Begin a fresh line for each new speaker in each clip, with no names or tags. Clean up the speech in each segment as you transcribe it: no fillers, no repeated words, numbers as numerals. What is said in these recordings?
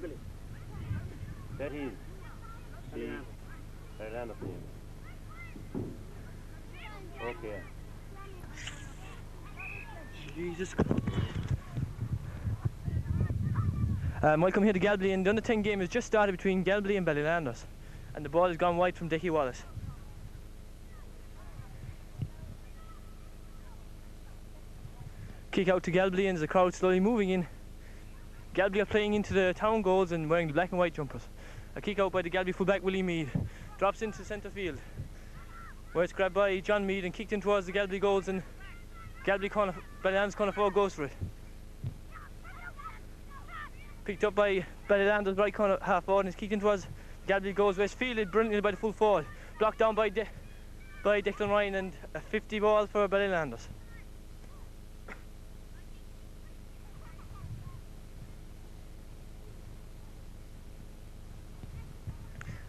Galbally.
That is the Ballylanders team. Okay.
Jesus Christ. Welcome here to Galbally, and the under 10 game has just started between Galbally and Ballylanders, and the ball has gone wide from Dickie Wallace. Kick out to Galbally, and the crowd slowly moving in. Galbally are playing into the town goals and wearing the black and white jumpers. A kick out by the Galbally fullback Willie Mead. Drops into centre field, where it's grabbed by John Mead and kicked in towards the Galbally goals, and Ballylanders corner 4 goes for it. Picked up by Ballylanders right corner half forward, and it's kicked in towards Galbally goals, where it's fielded brilliantly by the full forward. Blocked down by Declan Ryan, and a 50 ball for Ballylanders.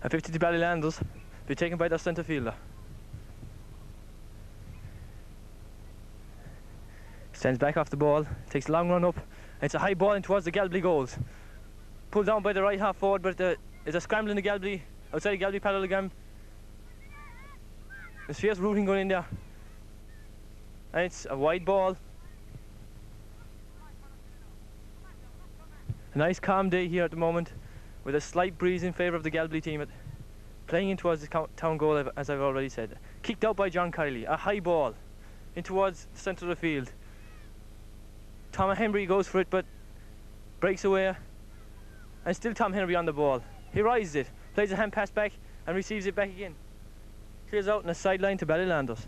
A 50 to Ballylanders, be taken by their centre fielder. Stands back off the ball, takes a long run up, and it's a high ball in towards the Galbally goals. Pulled down by the right half forward, but there's a scramble in the Galbally, outside the Galbally parallelogram. There's fierce rooting going in there. And it's a wide ball. A nice calm day here at the moment, with a slight breeze in favour of the Galbally team, playing in towards the town goal, as I've already said. Kicked out by John Kiley, a high ball in towards the centre of the field. Tom Henry goes for it, but breaks away, and still Tom Henry on the ball. He rises it, plays a hand pass back, and receives it back again. Clears out on the sideline to Ballylanders.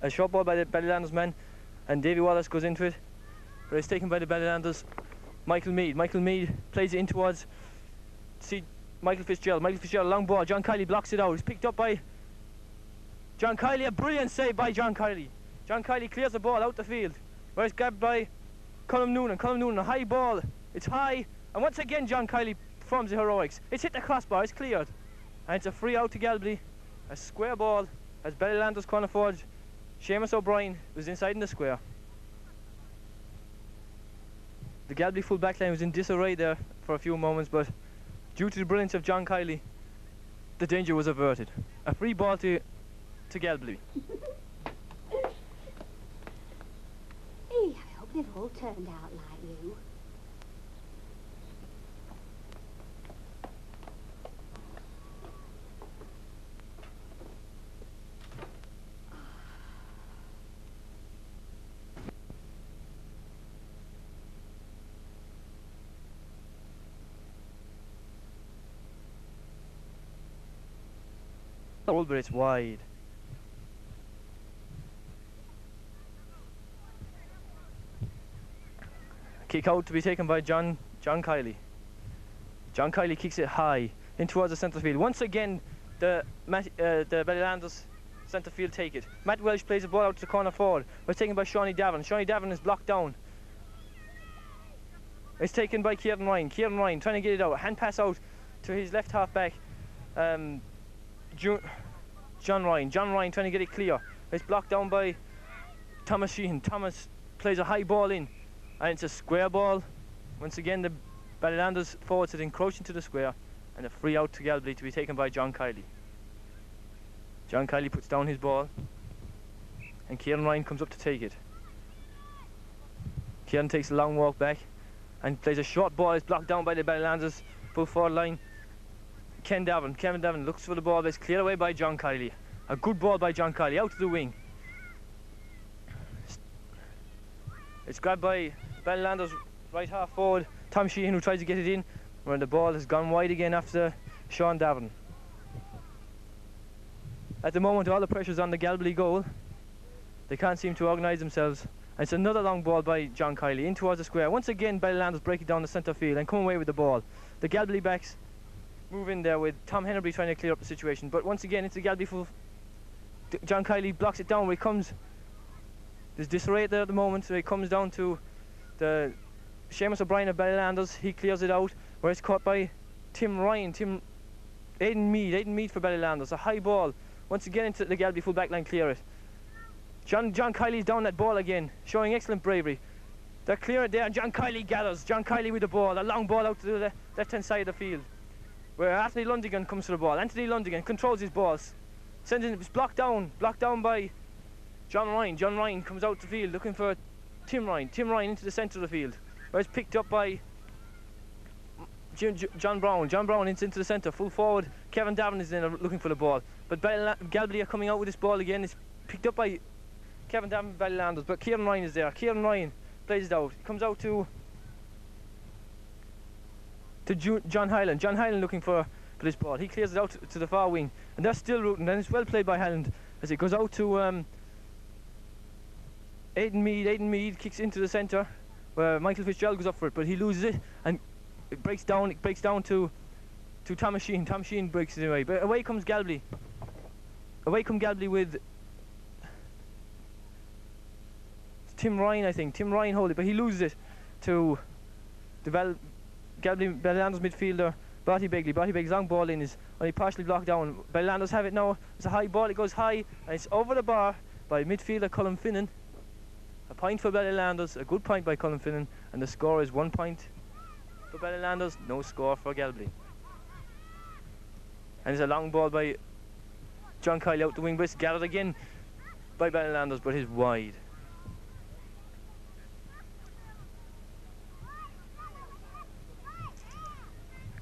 A short ball by the Ballylanders man, and Davy Wallace goes into it, but it's taken by the Ballylanders Michael Mead. Michael Mead plays it in towards Michael Fitzgerald. Michael Fitzgerald, long ball. John Kiley blocks it out. It's picked up by John Kiley. A brilliant save by John Kiley. John Kiley clears the ball out the field, where it's grabbed by Colm Noonan. Colm Noonan, a high ball. It's high, and once again John Kiley performs the heroics. It's hit the crossbar. It's cleared, and it's a free out to Galbally. A square ball as Ballylanders corner forward Seamus O'Brien was inside in the square. The Galbally full back line was in disarray there for a few moments, but due to the brilliance of John Kiley, the danger was averted. A free ball to Galbally.
I hope they've all turned out like you.
But it's wide. Kick out to be taken by John Kiley. John Kiley kicks it high in towards the centre field. Once again, the Ballylanders centre field take it. Matt Welsh plays the ball out to the corner forward, but it's taken by Shawnee Davin. Shawnee Davin is blocked down. It's taken by Kieran Ryan. Kieran Ryan trying to get it out. Hand pass out to his left half back. John Ryan trying to get it clear. It's blocked down by Thomas Sheehan. Thomas plays a high ball in, and it's a square ball. Once again, the Ballylanders forwards had encroached into the square, and a free out to Galbally to be taken by John Kiley. John Kiley puts down his ball, and Kieran Ryan comes up to take it. Kieran takes a long walk back and plays a short ball. It's blocked down by the Ballylanders full forward line. Kevin Davin looks for the ball, but it's cleared away by John Kiley. A good ball by John Kiley, out to the wing. It's grabbed by Ballylanders right half forward, Tom Sheehan, who tries to get it in, where the ball has gone wide again after Sean Davin. At the moment, all the pressure's on the Galbally goal. They can't seem to organise themselves. And it's another long ball by John Kiley in towards the square. Once again, Ballylanders break it down the centre field and come away with the ball. The Galbally backs move in there with Tom Henry trying to clear up the situation, but once again it's the Galbally full. John Kiley blocks it down where he comes. There's disarray there at the moment, so he comes down to the Seamus O'Brien of Ballylanders. He clears it out, where it's caught by Tim Ryan. Aidan Mead for Ballylanders. A high ball once again into the Galbally full back line, clear it. John Kiley's down that ball again, showing excellent bravery. They're clear it there, John Kiley gathers. John Kiley with the ball, a long ball out to the left-hand side of the field, where Anthony Lundigan comes to the ball. Anthony Lundigan controls his balls, sending it, blocked down by John Ryan. John Ryan comes out the field looking for Tim Ryan. Tim Ryan into the centre of the field, where it's picked up by John Brown. John Brown into the centre, full forward. Kevin Davin is in looking for the ball, but Galbally are coming out with this ball again. It's picked up by Kevin Davin, Ballylanders, but Kieran Ryan is there. Kieran Ryan plays it out. Comes out to John Hyland. John Hyland looking for this ball. He clears it out to the far wing, and they're still rooting. And it's well played by Hyland as it goes out to Aidan Mead. Aidan Mead kicks into the centre, where Michael Fitzgerald goes up for it, but he loses it, and it breaks down. It breaks down to Tom Sheen. Tom Sheen breaks it away. But away comes Galbally. Away come Galbally with Tim Ryan, I think. Tim Ryan hold it, but he loses it to the Galbally Ballylanders midfielder Barty Begley. Barty Begley's long ball in is only partially blocked down. Ballylanders have it now. It's a high ball. It goes high, and it's over the bar by midfielder Colin Finnan. A point for Ballylanders, a good point by Colin Finnan, and the score is 1 point for Ballylanders, no score for Galbally. And it's a long ball by John Kiley out the wing, but it's gathered again by Ballylanders, but it's wide.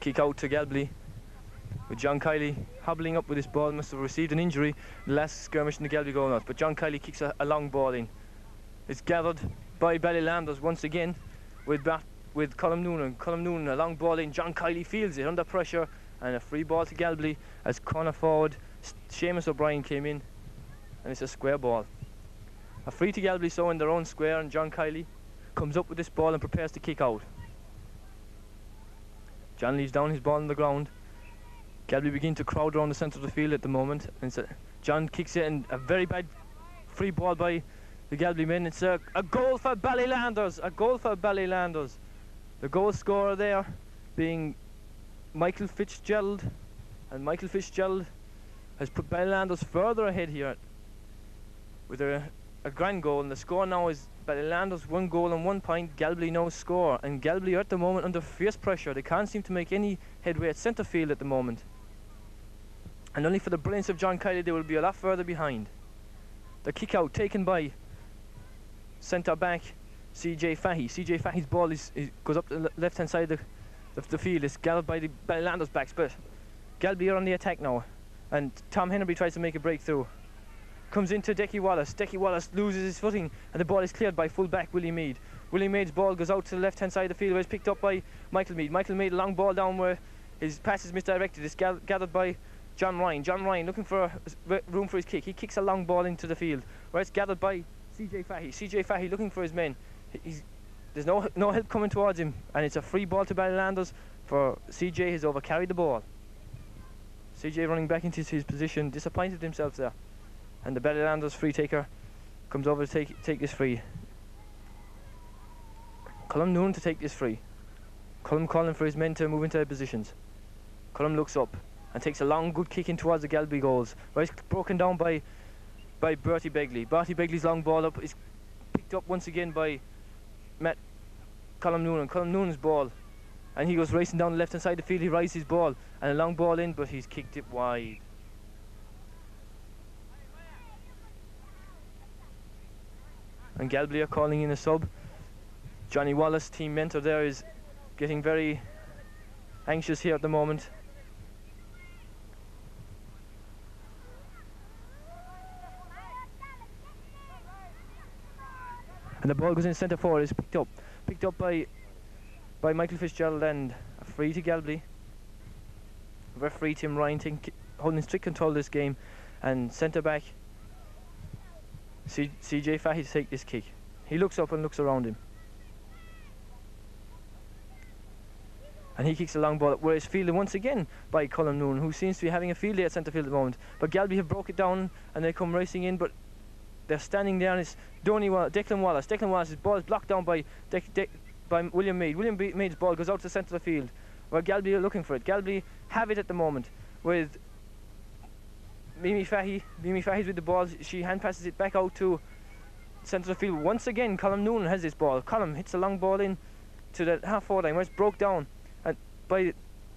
Kick out to Galbally, with John Kiley hobbling up with this ball. Must have received an injury the last skirmish in the Galbally goal not, but John Kiley kicks a long ball in. It's gathered by Ballylanders once again with Colm Noonan. Colm Noonan, a long ball in. John Kiley fields it under pressure, and a free ball to Galbally as corner forward Seamus O'Brien came in, and it's a square ball. A free to Galbally, so in their own square, and John Kiley comes up with this ball and prepares to kick out. John leaves down his ball on the ground. Galbally begin to crowd around the centre of the field at the moment, and John kicks it, and a very bad free ball by the Galbally men. It's a goal for Ballylanders. A goal for Ballylanders. The goal scorer there being Michael Fitzgerald, and Michael Fitzgerald has put Ballylanders further ahead here with a grand goal, and the score now is Ballylanders 1 goal and 1 point, Galbally no score, and Galbally are at the moment under fierce pressure. They can't seem to make any headway at centre field at the moment, and only for the brilliance of John Kiley they will be a lot further behind. The kick out taken by centre back CJ Fahy. CJ Fahy's ball goes up the left hand side of the field. It's gathered by the Ballylanders backs, but Galbally are on the attack now, and Tom Henry tries to make a breakthrough. Comes into Decky Wallace. Decky Wallace loses his footing, and the ball is cleared by full back Willie Mead. Willie Mead's ball goes out to the left hand side of the field, where it's picked up by Michael Mead. Michael Mead, a long ball down where his pass is misdirected. It's gathered by John Ryan. John Ryan looking for room for his kick. He kicks a long ball into the field, where it's gathered by CJ Fahy. CJ Fahy looking for his men. There's no help coming towards him, and it's a free ball to Ballylanders, for CJ has overcarried the ball. CJ running back into his position, disappointed himself there, and the Ballylanders free taker comes over to take this free. Colm Noonan to take this free. Colm calling for his men to move into their positions. Colm looks up and takes a long good kick in towards the Galbally goals, where it's broken down by Bertie Begley. Bertie Begley's long ball up is picked up once again by Colm Noonan. Colm Noonan's ball, and he goes racing down the left hand side of the field. He rises his ball, and a long ball in, but he's kicked it wide. And Galbally are calling in a sub. Johnny Wallace, team mentor there, is getting very anxious here at the moment. And the ball goes in centre forward. It's picked up by Michael Fitzgerald, and a free to Galbally. Referee Tim Ryan holding strict control of this game, and centre back CJ Fahy to take this kick. He looks up and looks around him, and he kicks a long ball up, where it's fielded once again by Colm Noonan, who seems to be having a field day at centre field at the moment. But Galbally have broke it down, and they come racing in, but they're standing there, and it's Declan Wallace. Declan Wallace's ball is blocked down by William Mead. William Mead's ball goes out to the centre of the field, where Galbally are looking for it. Galbally have it at the moment with Mimi Fahy's with the ball. She hand passes it back out to centre of the field. Once again, Colm Noonan has this ball. Colm hits a long ball in to the half-forward line where it's broke down by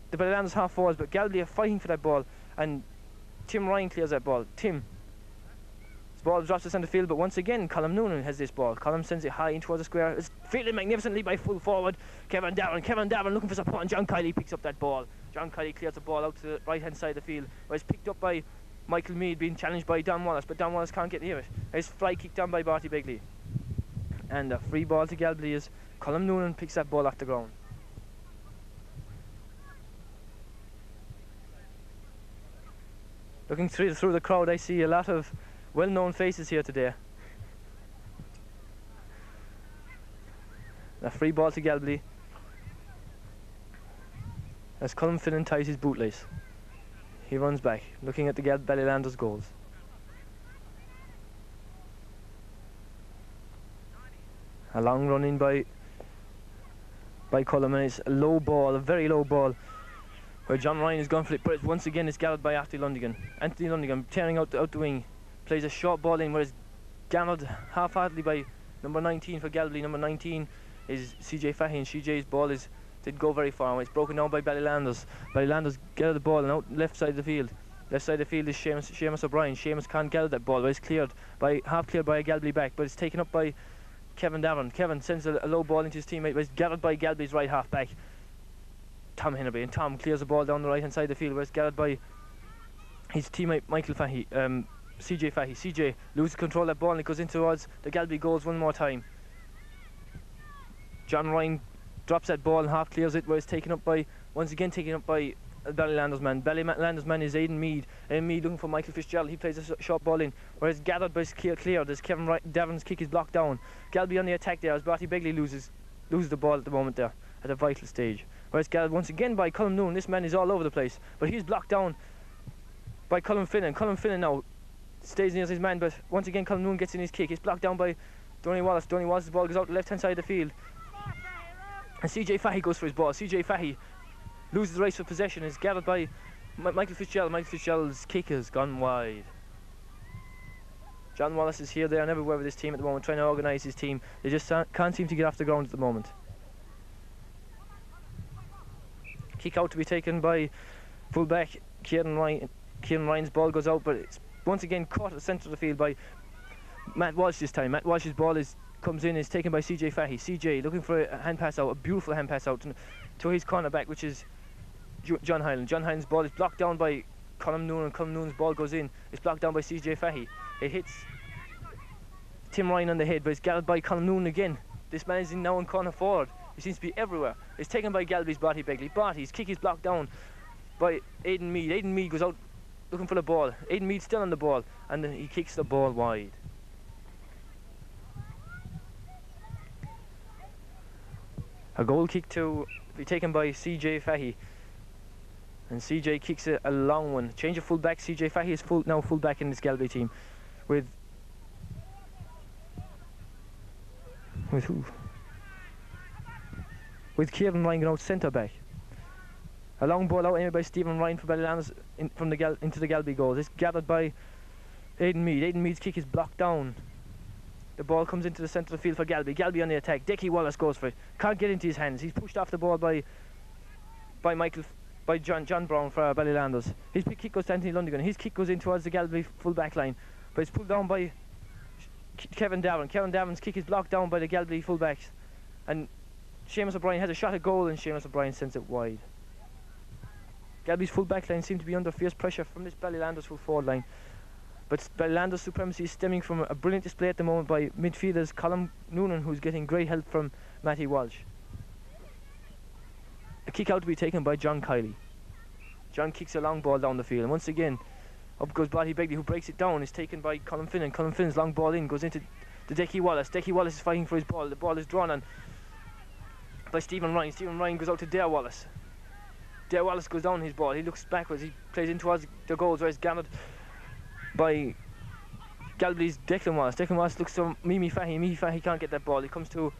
the Ballylanders half-forwards, but Galbally are fighting for that ball, and Tim Ryan clears that ball. His ball drops to centre field, but once again, Colm Noonan has this ball. Colm sends it high in towards the square. It's fielded magnificently by full forward Kevin Davern looking for support, and John Kiley picks up that ball. John Kiley clears the ball out to the right-hand side of the field, where it's picked up by Michael Mead, being challenged by Don Wallace, but Don Wallace can't get near it. It's fly kicked down by Barty Begley. And a free ball to Galbally as Colm Noonan picks that ball off the ground. Looking through the crowd, I see a lot of well-known faces here today. A free ball to Galbally as Colm Finnan ties his bootlace. He runs back, looking at the Ballylanders goals. A long run in by Colm, and it's a low ball, a very low ball, where John Ryan has gone for it, but once again it's gathered by Anthony Lundigan, tearing out the wing, plays a short ball in where it's gathered half-heartedly by number 19 for Galbally. Number 19 is CJ Fahy, and CJ's ball didn't go very far. It's broken down by Ballylanders. Ballylanders gather the ball and out left side of the field. Left side of the field is Seamus O'Brien. Seamus can't gather that ball, but it's half cleared by a Galbally back, but it's taken up by Kevin Davern. Kevin sends a low ball into his teammate, but it's gathered by Galbally's right half back, Tom Hennerby, and Tom clears the ball down the right hand side of the field, where it's gathered by his teammate Michael Fahy, CJ Fahy. CJ loses control of that ball and it goes in towards the Galbally goals one more time. John Ryan drops that ball and half clears it, where it's once again taken up by a Ballylanders man. Ballylanders man is Aidan Mead. Aidan Mead looking for Michael Fitzgerald. He plays a short ball in, where it's gathered but it's cleared as Kevin Davern's kick is blocked down. Galbally on the attack there as Barty Begley loses the ball at the moment there, at a vital stage. Where it's gathered once again by Colm Noonan. This man is all over the place, but he's blocked down by Colm Finnan. Colm Finnan now stays near his man, but once again Colm Noonan gets in his kick. It's blocked down by Donny Wallace. Donny Wallace's ball goes out the left hand side of the field, and CJ Fahy goes for his ball. CJ Fahy loses the race for possession. It's gathered by Michael Fitzgerald. Michael Fitzgerald's kick has gone wide. John Wallace is here, there and everywhere with this team at the moment, trying to organise his team. They just can't seem to get off the ground at the moment. Kick out to be taken by fullback Kieran Ryan. Kieran Ryan's ball goes out, but it's once again caught at the centre of the field by Matt Walsh this time. Matt Walsh's ball comes in, is taken by CJ Fahy. CJ looking for a hand pass out, a beautiful hand pass out to his cornerback, which is John Hyland. John Hyland's ball is blocked down by Colm Noonan. Colm Noonan's ball goes in. It's blocked down by CJ Fahy. It hits Tim Ryan on the head, but it's gathered by Colm Noonan again. This man is now in corner forward. He seems to be everywhere. It's taken by Galbaly's Barty Begley. Barty's kick is blocked down by Aidan Mead. Aidan Mead goes out looking for the ball. Aidan Mead's still on the ball, and then he kicks the ball wide. A goal kick to be taken by CJ Fahy, and CJ kicks a long one. Change of full back. CJ Fahy is now full back in this Galbally team, with who? With Kieran Ryan going out centre back. A long ball out aimed by Stephen Ryan for Ballylanders into the Galbally goals. It's gathered by Aidan Mead. Aidan Mead's kick is blocked down. The ball comes into the centre of the field for Galbally. Galbally on the attack. Dickie Wallace goes for it. Can't get into his hands. He's pushed off the ball by John Brown for Ballylanders. His kick goes to Anthony Lundigan. His kick goes in towards the Galbally full back line, but it's pulled down by Kevin Davern. Kevin Davern's kick is blocked down by the Galbally full backs, and Seamus O'Brien has a shot at goal, and Seamus O'Brien sends it wide. Galbaly's full back line seems to be under fierce pressure from this Ballylanders full forward line, but Ballylanders supremacy is stemming from a brilliant display at the moment by midfielders Colm Noonan, who's getting great help from Matty Walsh. A kick out to be taken by John Kiley. John kicks a long ball down the field, and once again up goes Barty Begley, who breaks it down. Is taken by Colm Finnan. Colm Finnan's long ball in goes into Dickie Wallace. Dickie Wallace is fighting for his ball. The ball is drawn on by Stephen Ryan. Stephen Ryan goes out to Dare Wallace. Dare Wallace goes down his ball. He looks backwards. He plays in towards the goals, where it's gathered by Galbaly's Declan Wallace. Declan Wallace looks to Mimi Fahy. Mimi Fahy can't get that ball. He comes to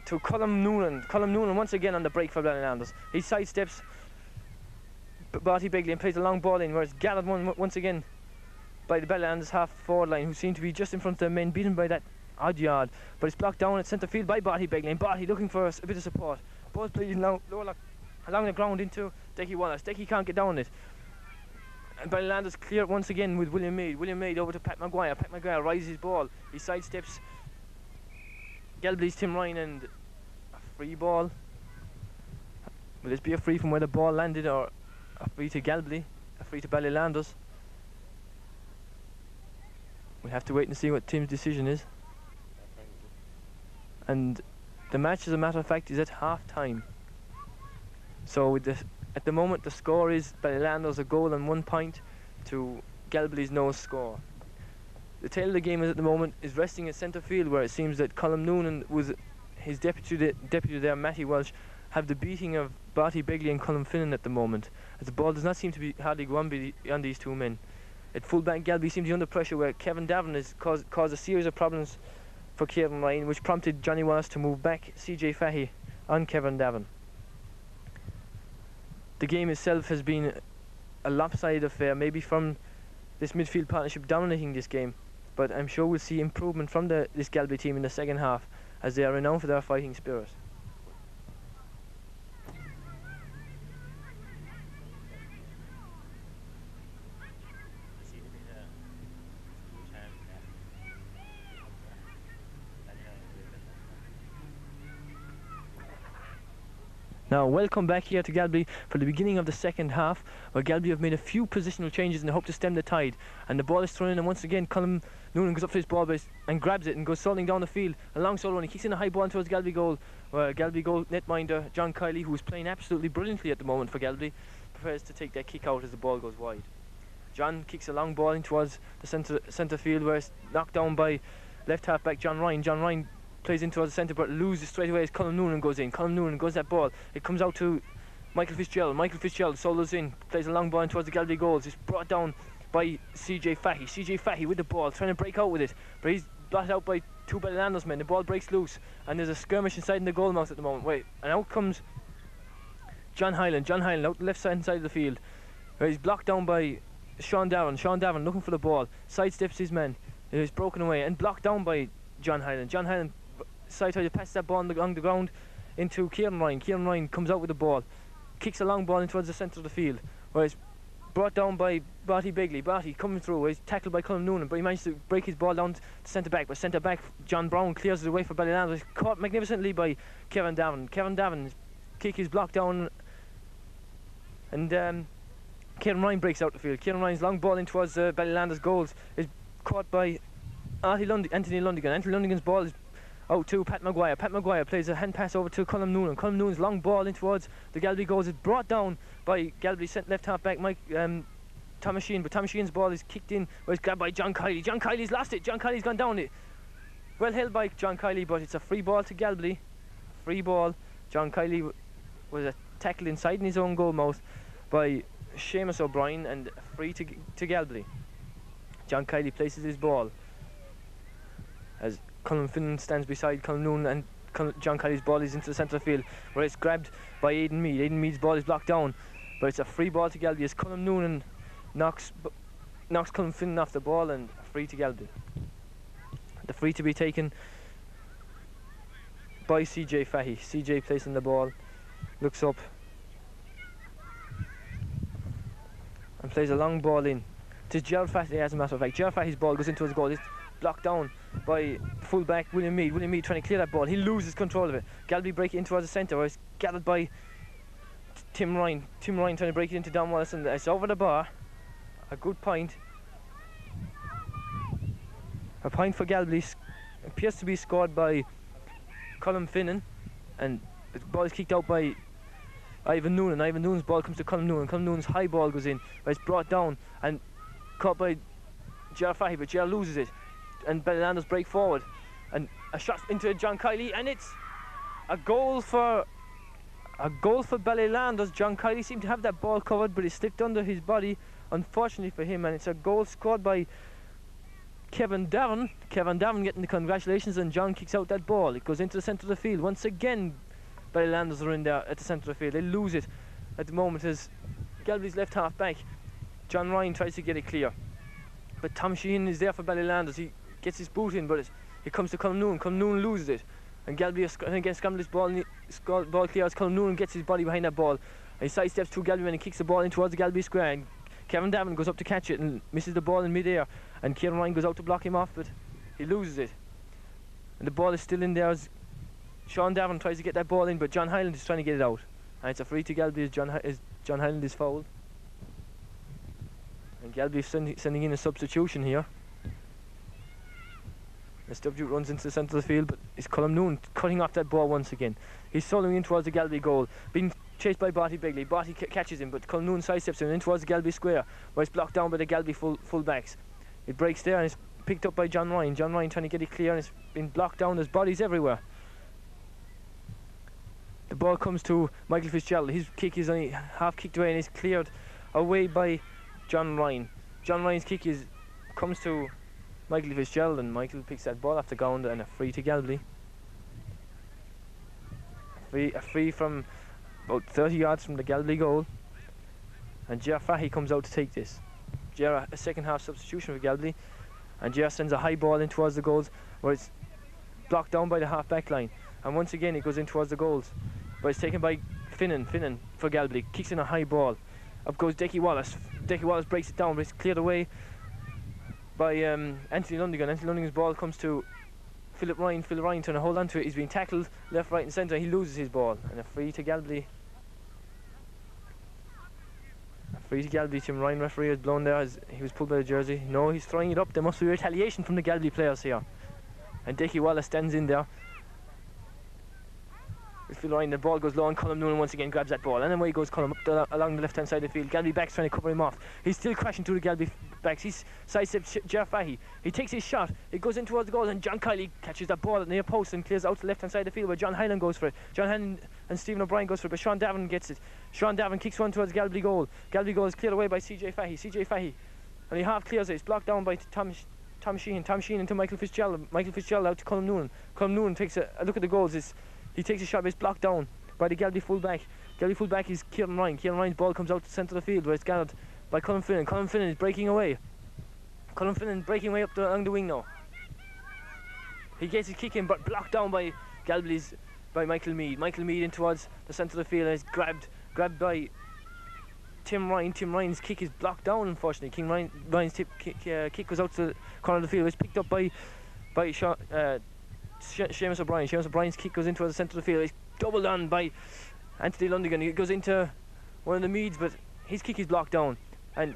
Colm Noonan. Colm Noonan once again on the break for Ballylanders. He sidesteps Barty Begley and plays a long ball in, where it's gathered once again by the Ballylanders half-forward line, who seem to be just in front of their men, beaten by that odd yard. But it's blocked down at centre field by Barty Begley, and Barty looking for a bit of support. Ball played along the ground into Decky Wallace. Decky can't get down it. And Ballylanders clear it once again with William Meade. William Meade over to Pat Maguire. Pat Maguire rises his ball. He sidesteps Galbally's Tim Ryan, and a free ball. Will this be a free from where the ball landed, or a free to Galbally, a free to Ballylanders? We'll have to wait and see what Tim's decision is. And the match, as a matter of fact, is at half-time. So with at the moment the score is Ballylanders a goal and 1 point to Galbally's no score. The tail of the game is at the moment is resting at centre field, where it seems that Colm Noonan with his deputy there, Matty Welsh, have the beating of Barty Begley and Colm Finnan at the moment, as the ball does not seem to be hardly go on these two men. At full-back, Galbally seems to be under pressure, where Kevin Davin has caused a series of problems for Kevin Ryan, which prompted Johnny Wallace to move back CJ Fahy on Kevin Davin. The game itself has been a lopsided affair, maybe from this midfield partnership dominating this game, but I'm sure we'll see improvement from this Galbally team in the second half, as they are renowned for their fighting spirit. Now, welcome back here to Galbally for the beginning of the second half, where Galbally have made a few positional changes in the hope to stem the tide. And the ball is thrown in, and once again, Colm Noonan goes up for his ball base and grabs it and goes soling down the field. A long solo, and he kicks in a high ball towards Galbally goal, where Galbally goal netminder John Kiley, who is playing absolutely brilliantly at the moment for Galbally, prepares to take that kick out as the ball goes wide. John kicks a long ball in towards the centre field, where it's knocked down by left half back John Ryan. John Ryan plays in towards the centre, but loses straight away as Colm Noonan goes in. Colm Noonan goes that ball. It comes out to Michael Fitzgerald. Michael Fitzgerald solos in, plays a long ball in towards the Galbally goals. It's brought down by CJ Fahy. CJ Fahy with the ball, trying to break out with it, but he's blotted out by two Ballylanders men. The ball breaks loose, and there's a skirmish inside in the goal mouth at the moment. Wait, and out comes John Hyland. John Hyland out the left side of the field, where he's blocked down by Sean Davin. Sean Davin looking for the ball, sidesteps his men. It's broken away and blocked down by John Hyland. John Hyland side tries to pass that ball along the ground into Kieran Ryan. Kieran Ryan comes out with the ball, kicks a long ball in towards the centre of the field, where it's brought down by Barty Begley. Barty coming through, he's tackled by Colm Noonan, but he managed to break his ball down to centre back. But centre back John Brown clears it away for Ballylanders. He's caught magnificently by Kevin Davin. Kevin Davin's kick is blocked down, and Kieran Ryan breaks out the field. Kieran Ryan's long ball in towards Ballylanders goals is caught by Anthony Lundigan. Anthony Lundigan's ball is out to Pat Maguire. Pat Maguire plays a hand pass over to Colm Noonan. Colm Noonan's long ball in towards the Galbally goals is brought down by Galbally left half back Tom Sheehan, but Tom Sheehan's ball is kicked in, where it's grabbed by John Kiley. John Kiley's lost it. John Kiley's gone down it. Well held by John Kiley, but it's a free ball to Galbally. Free ball. John Kiley was tackled inside in his own goal mouth by Seamus O'Brien, and free to Galbally. John Kiley places his ball as Colm Finnan stands beside Colm Noonan, and John Kiley's ball is into the centre of the field, where it's grabbed by Aidan Meade. Aidan Meade's ball is blocked down, but it's a free ball to Galbally as Colm Noonan knocks Colm Finnan off the ball, and free to Galbally. The free to be taken by CJ Fahy. CJ placing the ball, looks up and plays a long ball in to Gerald Fahy, as a matter of fact. Gerald Fahy's ball goes into his goal. It's blocked down by full-back William Meade. William Meade trying to clear that ball. He loses control of it. Galbally break it in towards the centre, where it's gathered by Tim Ryan. Tim Ryan trying to break it into Don Wallace, and it's over the bar. A good point. A point for Galbally. Appears to be scored by Colm Finnan, and the ball is kicked out by Ivan Noonan. Ivan Noonan's ball comes to Colm Noonan. Colm Noonan's high ball goes in, but it's brought down and caught by Gerald Fahy, but Gerald loses it, and Ballylanders break forward, and a shot into John Kiley, and it's a goal for Ballylanders. John Kiley seemed to have that ball covered, but it slipped under his body, unfortunately for him, and it's a goal scored by Kevin Davin. Kevin Davin getting the congratulations, and John kicks out that ball. It goes into the centre of the field. Once again, Ballylanders are in there at the centre of the field. They lose it at the moment as Galbally's left half back. John Ryan tries to get it clear, but Tom Sheehan is there for Ballylanders. He gets his boot in, but it comes to Colm Noonan. Colm Noonan loses it, and Galbally again scrambles this ball, and ball clears. Colm Noonan gets his body behind that ball, and he sidesteps through Galbally and he kicks the ball in towards the Galbally square. And Kevin Davin goes up to catch it and misses the ball in mid-air, and Kieran Ryan goes out to block him off, but he loses it. And the ball is still in there as Sean Davin tries to get that ball in, but John Hyland is trying to get it out. And it's a free to Galbally as John Hyland is fouled. And Galbally sending in a substitution here. The substitute runs into the centre of the field, but it's Colm Noonan cutting off that ball once again. He's soloing in towards the Galbally goal, being chased by Barty Begley. Barty catches him, but Colm Noonan sidesteps him in towards the Galbally square, where it's blocked down by the Galbally full backs. It breaks there and it's picked up by John Ryan. John Ryan trying to get it clear, and it's been blocked down. There's bodies everywhere. The ball comes to Michael Fitzgerald. His kick is only half kicked away and is cleared away by John Ryan. John Ryan's kick comes to Michael Fitzgerald, and Michael picks that ball off the ground, and a free to Galbally. A free from about 30 yards from the Galbally goal, and Ger Fahy comes out to take this. Ger, a second half substitution for Galbally, and Ger sends a high ball in towards the goals, where it's blocked down by the half back line, and once again it goes in towards the goals, but it's taken by Finnan for Galbally. Kicks in a high ball. Up goes Decky Wallace. Decky Wallace breaks it down, but it's cleared away by Anthony Lundigan. Anthony Lundigan's ball comes to Philip Ryan. Philip Ryan trying to hold on to it. He's being tackled left, right and centre. He loses his ball, and a free to Galbally. A free to Galbally. Tim Ryan, referee, has blown there as he was pulled by the jersey. No, he's throwing it up. There must be retaliation from the Galbally players here, and Decky Wallace stands in there. Phil Ryan, the ball goes low, and Colm Noonan once again grabs that ball, and away goes Colm up along the left hand side of the field. Galbally backs trying to cover him off. He's still crashing through the Galbally backs. He's sidesteps Ger Fahy. He takes his shot. It goes in towards the goal, and John Kiley catches that ball at the near post and clears out to the left hand side of the field, where John Hyland goes for it. John Hyland and Stephen O'Brien goes for it, but Sean Davin gets it. Sean Davin kicks one towards the Galbally goal. Galbally goal is cleared away by CJ Fahy. CJ Fahy, and he half clears it. It's blocked down by Tom Sheehan. Tom Sheehan into Michael Fitzgerald. Michael Fitzgerald out to Colm Noonan. Colm Noonan takes a look at the goals. He takes a shot, but it's blocked down by the Galbally fullback. Galbally fullback is Kieran Ryan. Kieran Ryan's ball comes out to the centre of the field, where it's gathered by Colm Finnan. Colm Finnan is breaking away. Colm Finnan breaking away along the wing now. He gets his kick in, but blocked down by by Michael Mead. Michael Mead in towards the centre of the field, and is grabbed by Tim Ryan. Tim Ryan's kick is blocked down, unfortunately. King Ryan's kick goes out to the corner of the field. It's picked up by Seamus O'Brien. Seamus O'Brien's kick goes into the centre of the field. It's doubled on by Anthony Lundigan. He goes into one of the Meads, but his kick is blocked down, and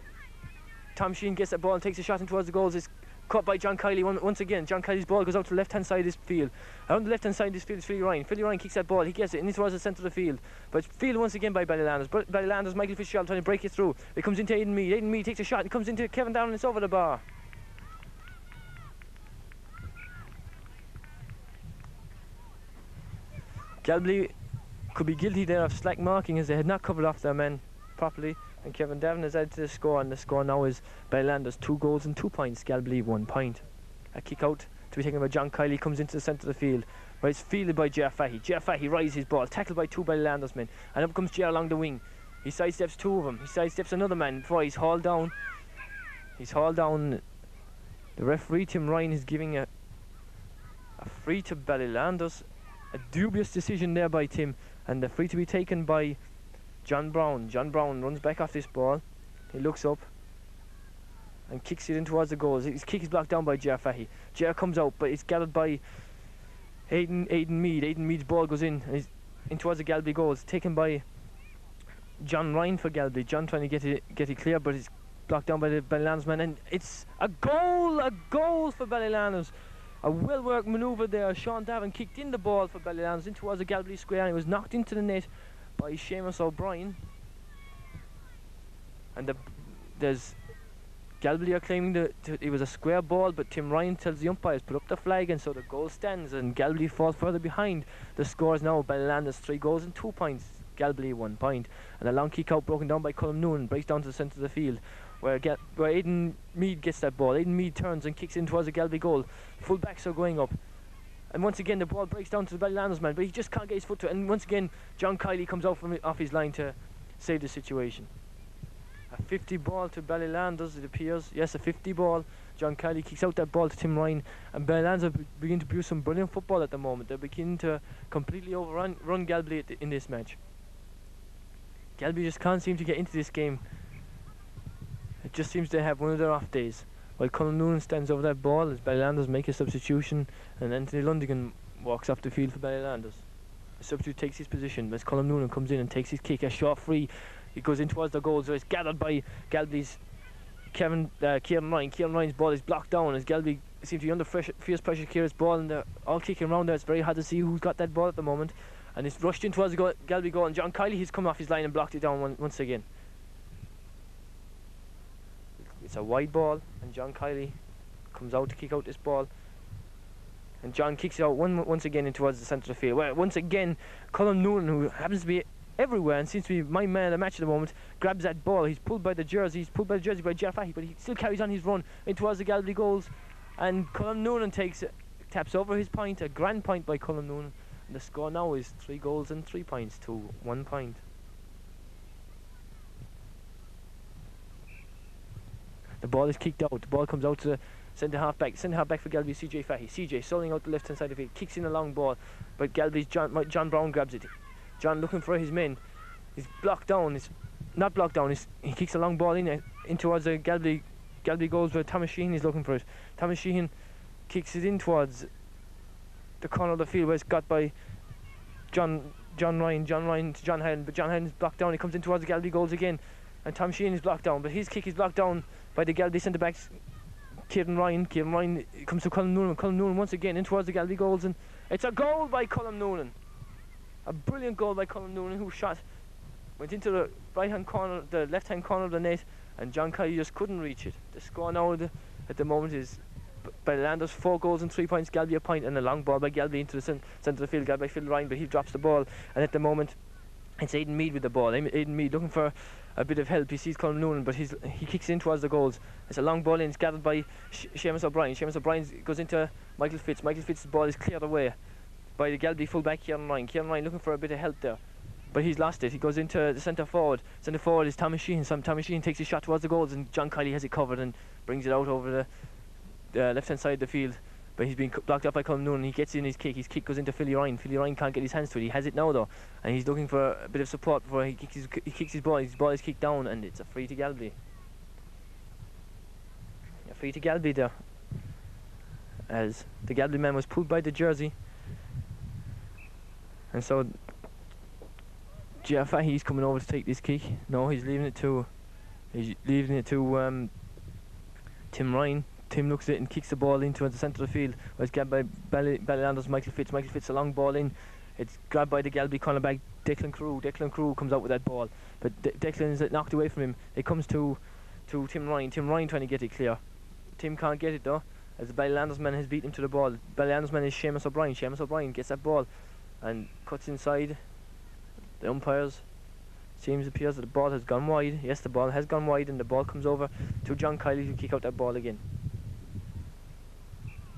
Tom Sheehan gets that ball and takes a shot in towards the goals. It's caught by John Kiley once again. John Kiley's ball goes out to the left hand side of this field. Around the left hand side of this field is Philly Ryan. Philly Ryan kicks that ball. He gets it in towards the centre of the field, but it's fielded once again by Ballylanders. Ballylanders, Michael Fitzgerald trying to break it through. It comes into Aidan Mead. Aidan Mead takes a shot. It comes into Kevin Down, and it's over the bar. Galbally could be guilty there of slack marking, as they had not covered off their men properly, and Kevin Devon has added to the score, and the score now is Ballylanders 2 goals and 2 points, Galbally 1 point. A kick out to be taken by John Kiley comes into the centre of the field, where it's fielded by Ger Fahy. Ger Fahy rises his ball, tackled by 2 Ballylanders men, and up comes Ger along the wing. He sidesteps 2 of them. He sidesteps another man before he's hauled down. He's hauled down. The referee, Tim Ryan, is giving a free to Ballylanders. A dubious decision there by Tim, and the free to be taken by John Brown. John Brown runs back off this ball. He looks up and kicks it in towards the goals. His kick is blocked down by Ger Fahy. Ger comes out, but it's gathered by Aidan Mead. Aidan Mead's ball goes in, and in towards the Galbally goals, taken by John Ryan for Galbally. John trying to get it clear, but it's blocked down by the Ballylanders man, and it's a goal for Ballylanders. A well-worked manoeuvre there. Sean Davin kicked in the ball for Ballylanders in towards the Galbally square, and it was knocked into the net by Seamus O'Brien. And there's Galbally are claiming that it was a square ball, but Tim Ryan tells the umpires put up the flag, and so the goal stands, and Galbally falls further behind. The score is now Ballylanders 3 goals and 2 points, Galbally 1 point. And a long kick out broken down by Colm Noonan breaks down to the centre of the field, where Aidan Mead gets that ball. Aidan Mead turns and kicks in towards the Galbally goal. Full backs are going up, and once again the ball breaks down to the Ballylanders man, but he just can't get his foot to it, and once again John Kiley comes out off his line to save the situation. A 50 ball to Ballylanders, it appears. Yes, a 50 ball. John Kiley kicks out that ball to Tim Ryan, and Ballylanders begin to produce some brilliant football at the moment. They're beginning to completely overrun Galbally in this match. Galbally just can't seem to get into this game. It just seems to have one of their off days. While Colin Noonan stands over that ball as Ballylanders make a substitution, and Anthony Lundigan walks off the field for Ballylanders. The substitute takes his position as Colin Noonan comes in and takes his kick, a short free. He goes in towards the goals, so it's gathered by Galbally's Kieran Ryan. Kieran Ryan's ball is blocked down as Galbally seems to be under fierce pressure to clear his ball, and they're all kicking around there. It's very hard to see who's got that ball at the moment. And it's rushed in towards the Galbally goal, and John Kiley has come off his line and blocked it down once again. It's a wide ball, and John Kiley comes out to kick out this ball. And John kicks it out once again in towards the centre of the field. Well, once again, Colin Noonan, who happens to be everywhere and seems to be my man of the match at the moment, grabs that ball. He's pulled by the jersey. He's pulled by the jersey by Jeff Fahey, but he still carries on his run in towards the Galbally goals. And Colin Noonan taps over his point, a grand point by Colin Noonan. And the score now is 3 goals and 3 points to 1 point. The ball is kicked out. The ball comes out to the centre half back. Centre half back for Galbally, CJ Fahey. CJ solling out the left hand side of the field, kicks in a long ball, but Galbally's John Brown grabs it. John looking for his men. He's blocked down. It's not blocked down. He kicks a long ball in towards the Galbally goals where Thomas Sheehan is looking for it. Thomas Sheehan kicks it in towards the corner of the field where it's got by John Ryan to John Hayden, but John Hayden is blocked down. He comes in towards the Galbally goals again, and Tom Sheehan is blocked down, but his kick is blocked down by the Galbally centre backs. Kieran Ryan comes to Colin Noonan. Colin Noonan once again in towards the Galbally goals, and it's a goal by Colin Noonan. A brilliant goal by Colin Noonan, who went into the left hand corner of the net, and John Kiley just couldn't reach it. The score now at the moment is Ballylanders 4 goals and 3 points, Galbally a point, and a long ball by Galbally into the centre of the field, by Phil Ryan, but he drops the ball, and at the moment it's Aidan Mead with the ball. Aidan Mead looking for a bit of help. He sees Colin Noonan, but he kicks in towards the goals. It's a long ball in. It's gathered by Seamus O'Brien. Seamus O'Brien goes into Michael Fitz. Michael Fitz's ball is cleared away by the Galbally fullback Kieran Ryan. Kieran Ryan looking for a bit of help there, but he's lost it. He goes into the centre forward. Centre forward is Thomas Sheehan. Thomas Sheehan takes a shot towards the goals, and John Kiley has it covered and brings it out over the left hand side of the field. But he's been blocked up by Colin Noonan. He gets in his kick. His kick goes into Philly Ryan. Philly Ryan can't get his hands to it. He has it now though, and he's looking for a bit of support before he kicks his ball. His ball is kicked down, and it's a free to Galbally. A free to Galbally there, as the Galbally man was pulled by the jersey, and so Jeff Fahey's coming over to take this kick. No, he's leaving it to Tim Ryan. Tim looks at it and kicks the ball in towards the centre of the field, where it's grabbed by Ballylanders Michael Fitz. Michael Fitz a long ball in. It's grabbed by the Galbally cornerback Declan Crew. Declan Crew comes out with that ball, but Declan is knocked away from him. It comes to Tim Ryan. Tim Ryan trying to get it clear. Tim can't get it though, as the Ballylanders man has beat him to the ball. Ballylanders man is Seamus O'Brien. Seamus O'Brien gets that ball and cuts inside. The umpires appears that the ball has gone wide. Yes, the ball has gone wide, and the ball comes over to John Kiley to kick out that ball again.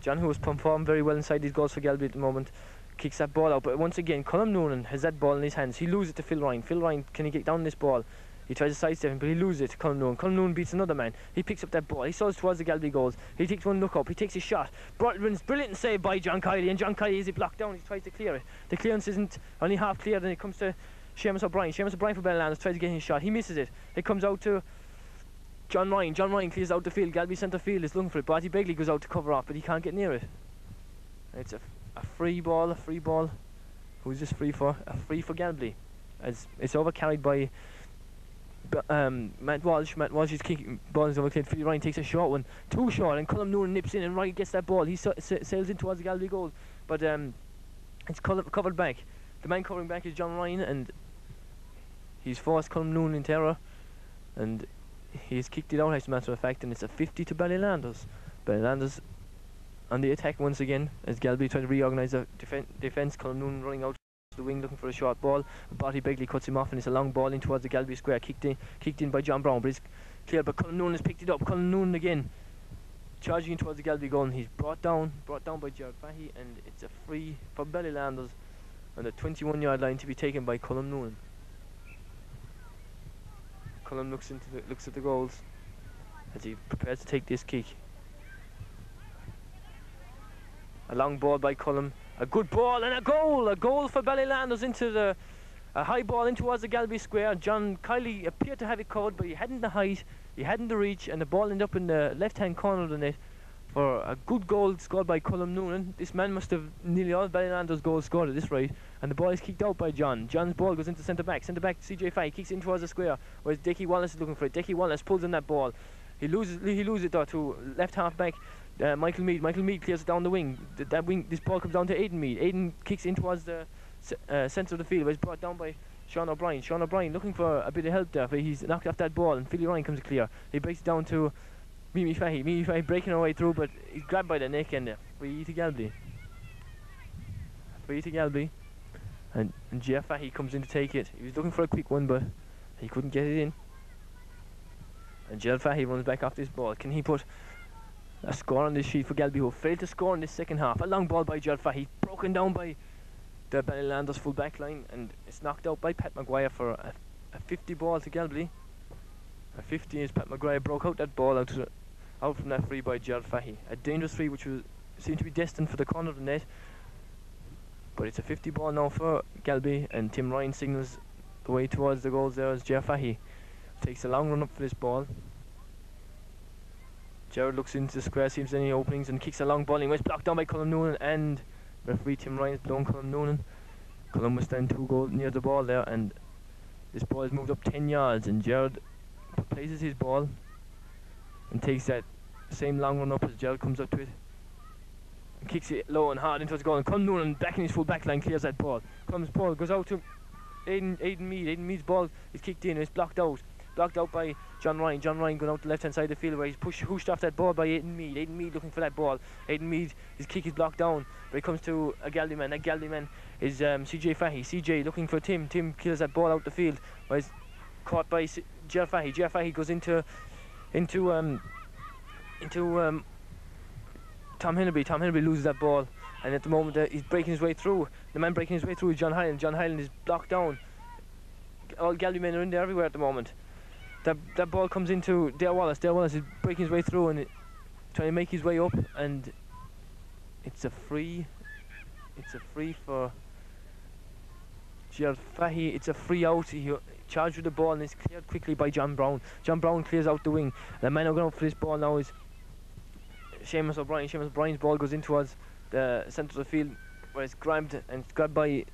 John, who has performed very well inside these goals for Galbally at the moment, kicks that ball out. But once again, Colin Noonan has that ball in his hands. He loses it to Phil Ryan. Phil Ryan, can he get down this ball? He tries to sidestep him, but he loses it to Colin Noonan. Colin Noonan beats another man. He picks up that ball. He saws towards the Galbally goals. He takes one look up. He takes his shot. Brilliant save by John Kiley, and John Kiley is blocked down. He tries to clear it. The clearance isn't only half cleared, and it comes to Seamus O'Brien. Seamus O'Brien for Ballylanders tries to get his shot. He misses it. It comes out to John Ryan. John Ryan clears out the field. Galbally centre field is looking for it. Barty Begley goes out to cover off, but he can't get near it. It's a free ball. Who's this free for? A free for Galbally, as it's overcarried by Matt Walsh. Matt Walsh is kicking. Ball is overcleared. Philly Ryan takes a short one, too short, and Colin Noonan nips in, and Ryan gets that ball. He sails in towards the Galbally goal, but it's covered back. The man covering back is John Ryan, and he's forced Colin Noonan into error, and he's kicked it out, as a matter of fact, and it's a 50 to Ballylanders. Ballylanders on the attack once again, as Galbally trying to reorganise the defence. Colin Noonan running out to the wing looking for a short ball. Barty Begley cuts him off, and it's a long ball in towards the Galbally square, kicked in by John Brown, but it's cleared. But Colin Noonan has picked it up. Colin Noonan again, charging in towards the Galbally goal, and he's brought down by Jared Fahey, and it's a free for Ballylanders on the 21-yard line to be taken by Colin Noonan. Cullum looks at the goals as he prepares to take this kick. A long ball by Cullum, a good ball and a goal for Ballylanders into a high ball in towards the Galbally square. John Kiley appeared to have it covered, but he hadn't the height, he hadn't the reach, and the ball ended up in the left-hand corner of the net for a good goal scored by Cullum Noonan. This man must have nearly all Ballylanders goals scored at this rate, and the ball is kicked out by John. John's ball goes into centre back CJ Fahey kicks in towards the square, whereas Dickie Wallace is looking for it. Dickie Wallace pulls in that ball. He loses it though to left half back Michael Mead. Michael Mead clears it down the wing. This ball comes down to Aidan Mead. Aidan kicks in towards the centre of the field, where it's brought down by Sean O'Brien. Sean O'Brien looking for a bit of help there, but he's knocked off that ball, and Philly Ryan comes clear. He breaks it down to Mimi Fahey. Mimi Fahey breaking her way through, but he's grabbed by the neck, and free to Galbally. And Jeff Fahey comes in to take it. He was looking for a quick one, but he couldn't get it in. And Jeff Fahey runs back off this ball. Can he put a score on this sheet for Galbally, who failed to score in this second half? A long ball by Jeff Fahey, broken down by the Ballylanders full back line, and it's knocked out by Pat Maguire for a 50 ball to Galbally. A 50 as Pat Maguire broke out that ball out from that free by Gerald Fahey. A dangerous free which seemed to be destined for the corner of the net. But it's a 50 ball now for Galbally, and Tim Ryan signals the way towards the goals there as Gerald Fahey takes a long run up for this ball. Gerald looks into the square, sees any openings, and kicks a long ball in. It's blocked down by Cullum Noonan, and referee Tim Ryan has blown Cullum Noonan. Cullum was down 2 goals near the ball there, and this ball is moved up 10 yards, and Gerald places his ball and takes that same long run up as Gerald comes up to it and kicks it low and hard into his goal, and Cullum Noonan back in his full back line clears that ball. Cullum's ball goes out to Aidan Mead. Aidan Mead's ball is kicked in and it's blocked out by John Ryan. John Ryan going out the left hand side of the field, where he's hooshed off that ball by Aidan Mead. Aidan Mead looking for that ball. Aidan Mead, his kick is blocked down, but it comes to a Galbally man. That Galbally man is CJ Fahey. CJ looking for Tim. Tim kills that ball out the field, where he's caught by Jeff Fahey. Jeff Fahey goes into Tom Hennerby. Tom Hennerby loses that ball, and at the moment he's breaking his way through. The man breaking his way through is John Hyland. John Hyland is blocked down. All Galbally men are in there everywhere at the moment. That ball comes into Dale Wallace. Dale Wallace is breaking his way through and trying to make his way up, and it's a free. It's a free for Gerald Fahey. It's a free out. He charged with the ball and it's cleared quickly by John Brown. John Brown clears out the wing. The man who going up for this ball now is Seamus O'Brien. Seamus O'Brien's ball goes in towards the centre of the field, where it's grabbed by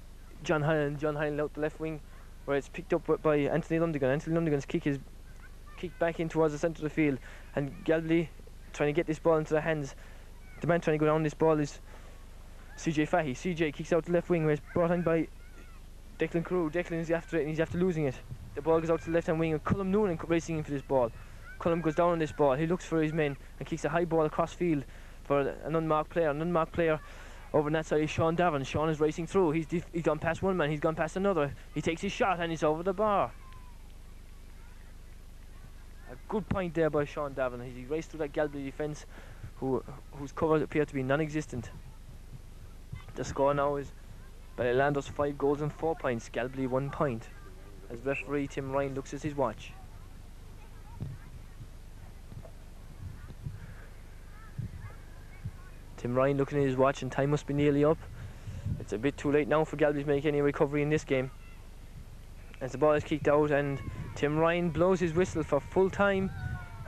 John Hyland. John Hyland out the left wing, where it's picked up by Anthony Lundigan. Anthony Lundigan's kick is kicked back in towards the centre of the field, and Galbally trying to get this ball into the hands. The man trying to go down this ball is CJ Fahey. CJ kicks out the left wing, where it's brought in by Declan Carew. Declan is after it and he's after losing it. The ball goes out to the left hand wing, and Cullum Noonan racing in for this ball. Cullum goes down on this ball. He looks for his men and kicks a high ball across field for an unmarked player. An unmarked player over on that side is Sean Davin. Sean is racing through. He's gone past one man. He's gone past another. He takes his shot and it's over the bar. A good point there by Sean Davin. He raced through that Galbally defence, whose covers appear to be non-existent. The score now is Ballylanders 5 goals and 4 points. Galbally 1 point. As referee Tim Ryan looks at his watch. Tim Ryan looking at his watch, and time must be nearly up. It's a bit too late now for Galbally to make any recovery in this game, as the ball is kicked out and Tim Ryan blows his whistle for full time,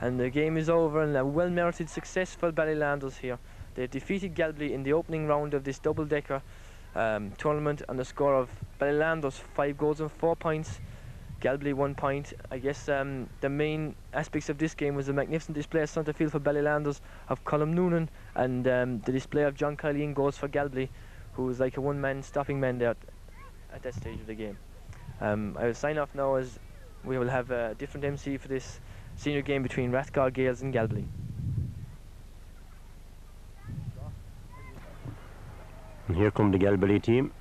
and the game is over, and a well-merited success for Ballylanders here. They defeated Galbally in the opening round of this double-decker tournament on the score of Ballylanders 5 goals and 4 points, Galbally 1 point. I guess the main aspects of this game was the magnificent display of centre field for Ballylanders of Cullum Noonan, and the display of John Kiley in goals for Galbally, who was like a one-man stopping man there at that stage of the game. I will sign off now, as we will have a different MC for this senior game between Rathgar Gaels and Galbally.
And here come the Galbally team.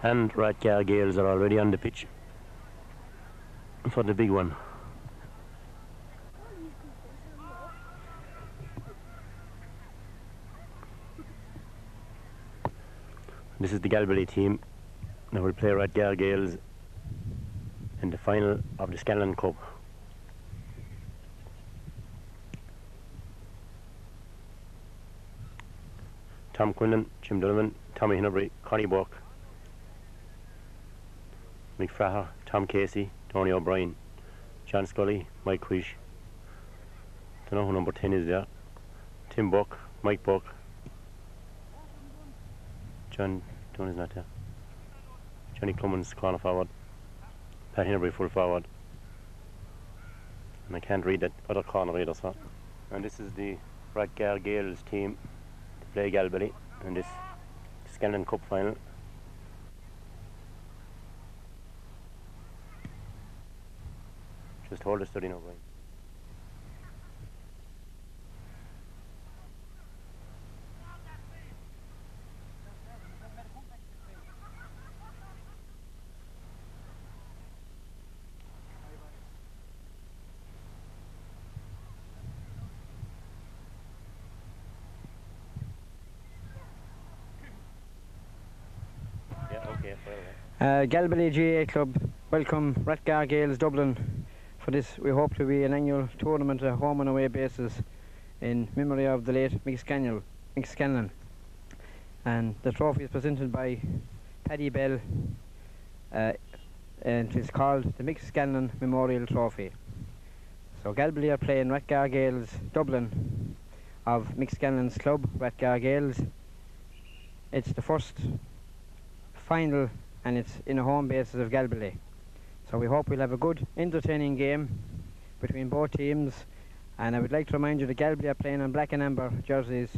And Rathgar Gaels are already on the pitch for the big one. This is the Galbally team. Now we'll play Rathgar Gaels in the final of the Scanlon Cup. Tom Quinlan, Jim Donovan, Tommy Hinnebury, Connie Buck, Mick, Tom Casey, Tony O'Brien, John Scully, Mike Quish. Don't know who number 10 is there. Tim Buck, Mike Buck. John is not there. Johnny Clemens, corner forward. Pat Hinnebury, full forward. And I can't read that other corner either, so. And this is the Rathgar Gaels team to play Galbally in this Scanlon Cup final. Just hold the steady now, Brian.
Galbally GA Club welcome Rathgar Gaels Dublin for this. We hope to be an annual tournament, a home and away basis, in memory of the late Mick Scanlon. And the trophy is presented by Paddy Bell, and it's called the Mick Scanlon Memorial Trophy. So Galbally are playing Rathgar Gaels Dublin of Mick Scanlon's club, Rathgar Gaels. It's the first final and it's in a home basis of Galbally. So we hope we'll have a good, entertaining game between both teams. And I would like to remind you that Galbally are playing on black and amber jerseys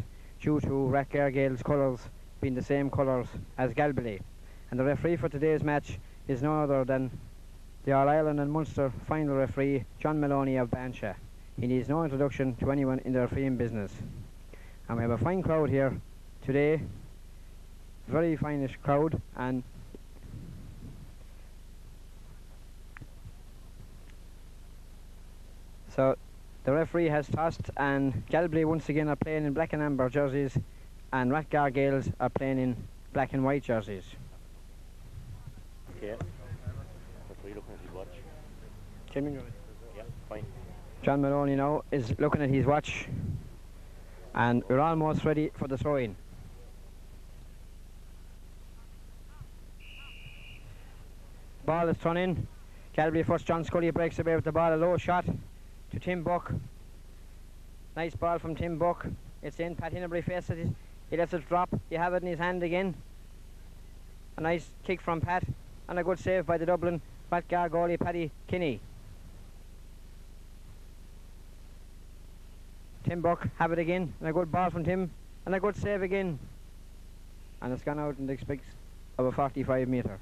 due to Rathgar Gaels colours being the same colours as Galbally. And the referee for today's match is no other than the All-Ireland and Munster final referee, John Maloney of Bansha. He needs no introduction to anyone in the refereeing business. And we have a fine crowd here today, very finish crowd, and so the referee has tossed, and Galbally once again are playing in black and amber jerseys, and Rathgar Gaels are playing in black and white jerseys.
Okay. That's what you're looking at his watch. Yeah, fine.
John Maloney now is looking at his watch, and we're almost ready for the throw-in. Ball is thrown in. Galbally first. John Scully breaks away with the ball. A low shot to Tim Buck. Nice ball from Tim Buck. It's in. Pat Hinnebury faces it. He lets it drop. You have it in his hand again. A nice kick from Pat, and a good save by the Dublin Rathgar goalie Paddy Kinney. Tim Buck have it again, and a good ball from Tim, and a good save again. And it's gone out in the expects of a 45 metre.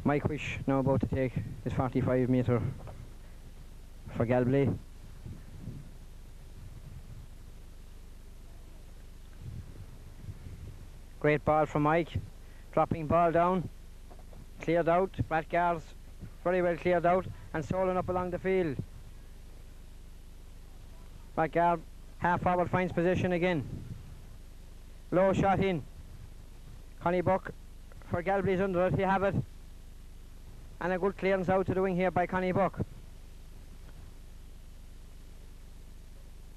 Mike Wish now about to take his 45 metre for Galbally. Great ball from Mike. Dropping ball down. Cleared out. Rathgar's very well cleared out and stolen up along the field. Rathgar half forward finds position again. Low shot in. Connie Buck for Galbally's under it. You have it. And a good clearance out to the wing here by Connie Buck.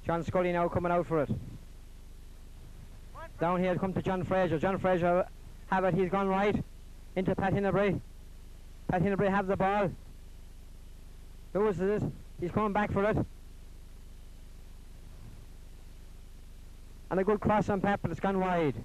John Scully now coming out for it. Down here come to John Fraser. John Fraser have it. He's gone right into Pat Hinnebury. Pat Hinnebury have the ball. Loses it. He's coming back for it. And a good cross on Pat, but it's gone wide.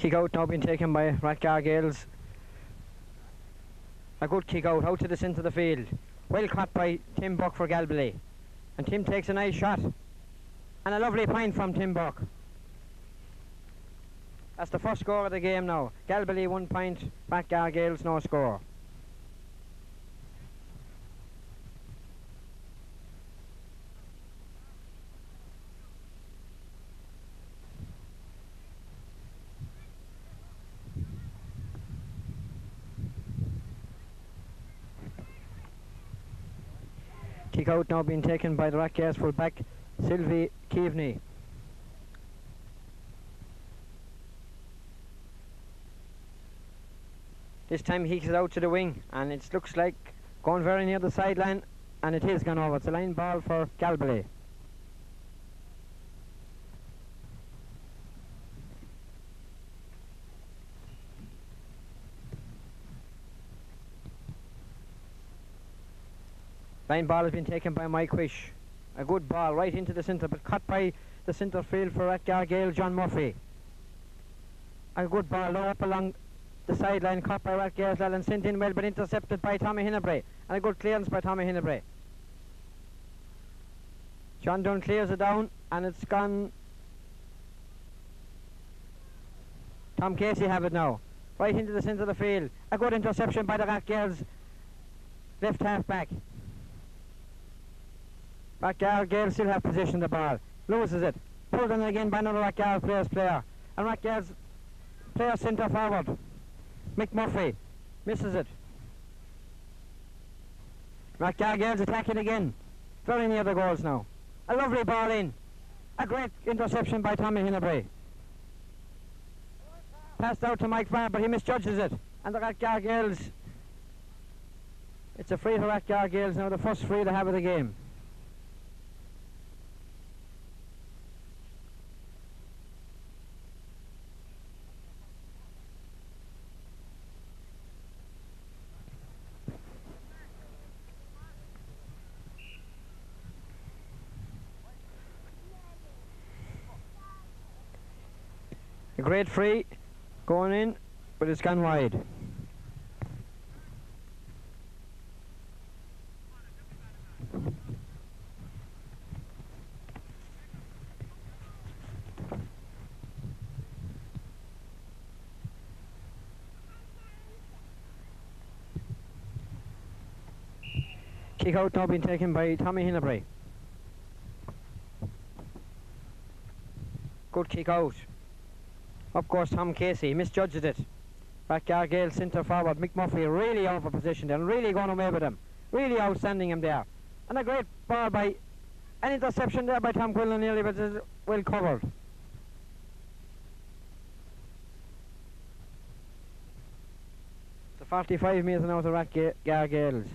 Kick out now being taken by Rathgar Gaels. A good kick out to the centre of the field. Well caught by Tim Buck for Galbally. And Tim takes a nice shot. And a lovely point from Tim Buck. That's the first score of the game now. Galbally 1 point, Rathgar Gaels no score. Kick out now being taken by the Rathgar full back Sylvie Keaveney. This time he kicks it out to the wing and it looks like going very near the sideline, and it is gone over. It's a line ball for Galbally. Line ball has been taken by Mike Wish. A good ball right into the centre, but cut by the centre field for Rathgar Gaels, John Murphy. A good ball low up along the sideline, caught by Rathgar and sent in well, but intercepted by Tommy Hinnebrae. And a good clearance by Tommy Hinnebrae. John Dunn clears it down, and it's gone. Tom Casey have it now. Right into the centre of the field. A good interception by the Rathgar's left half back. Rathgar Gaels still have possession of the ball. Loses it. Pulled in again by another Rathgar player. And Rathgar's player centre forward, Mick Murphy, misses it. Rathgar Gaels attacking again. Very near the goals now. A lovely ball in. A great interception by Tommy Hinnebrae. Passed out to Mike Farr, but he misjudges it. And the Rathgar Gaels, it's a free to Rathgar Gaels now, the first free they have of the game. A great free going in, but it's gone wide. Kick out now being taken by Tommy Hinnebrae. Good kick out. Up goes Tom Casey, misjudged it. Rathgar Gaels centre forward, Mick Murphy really over positioned and really going away with him. Really outstanding him there. And a great ball by, an interception there by Tom Quillan nearly, but it's well covered. It's 45 metres now to Rathgar Gaels.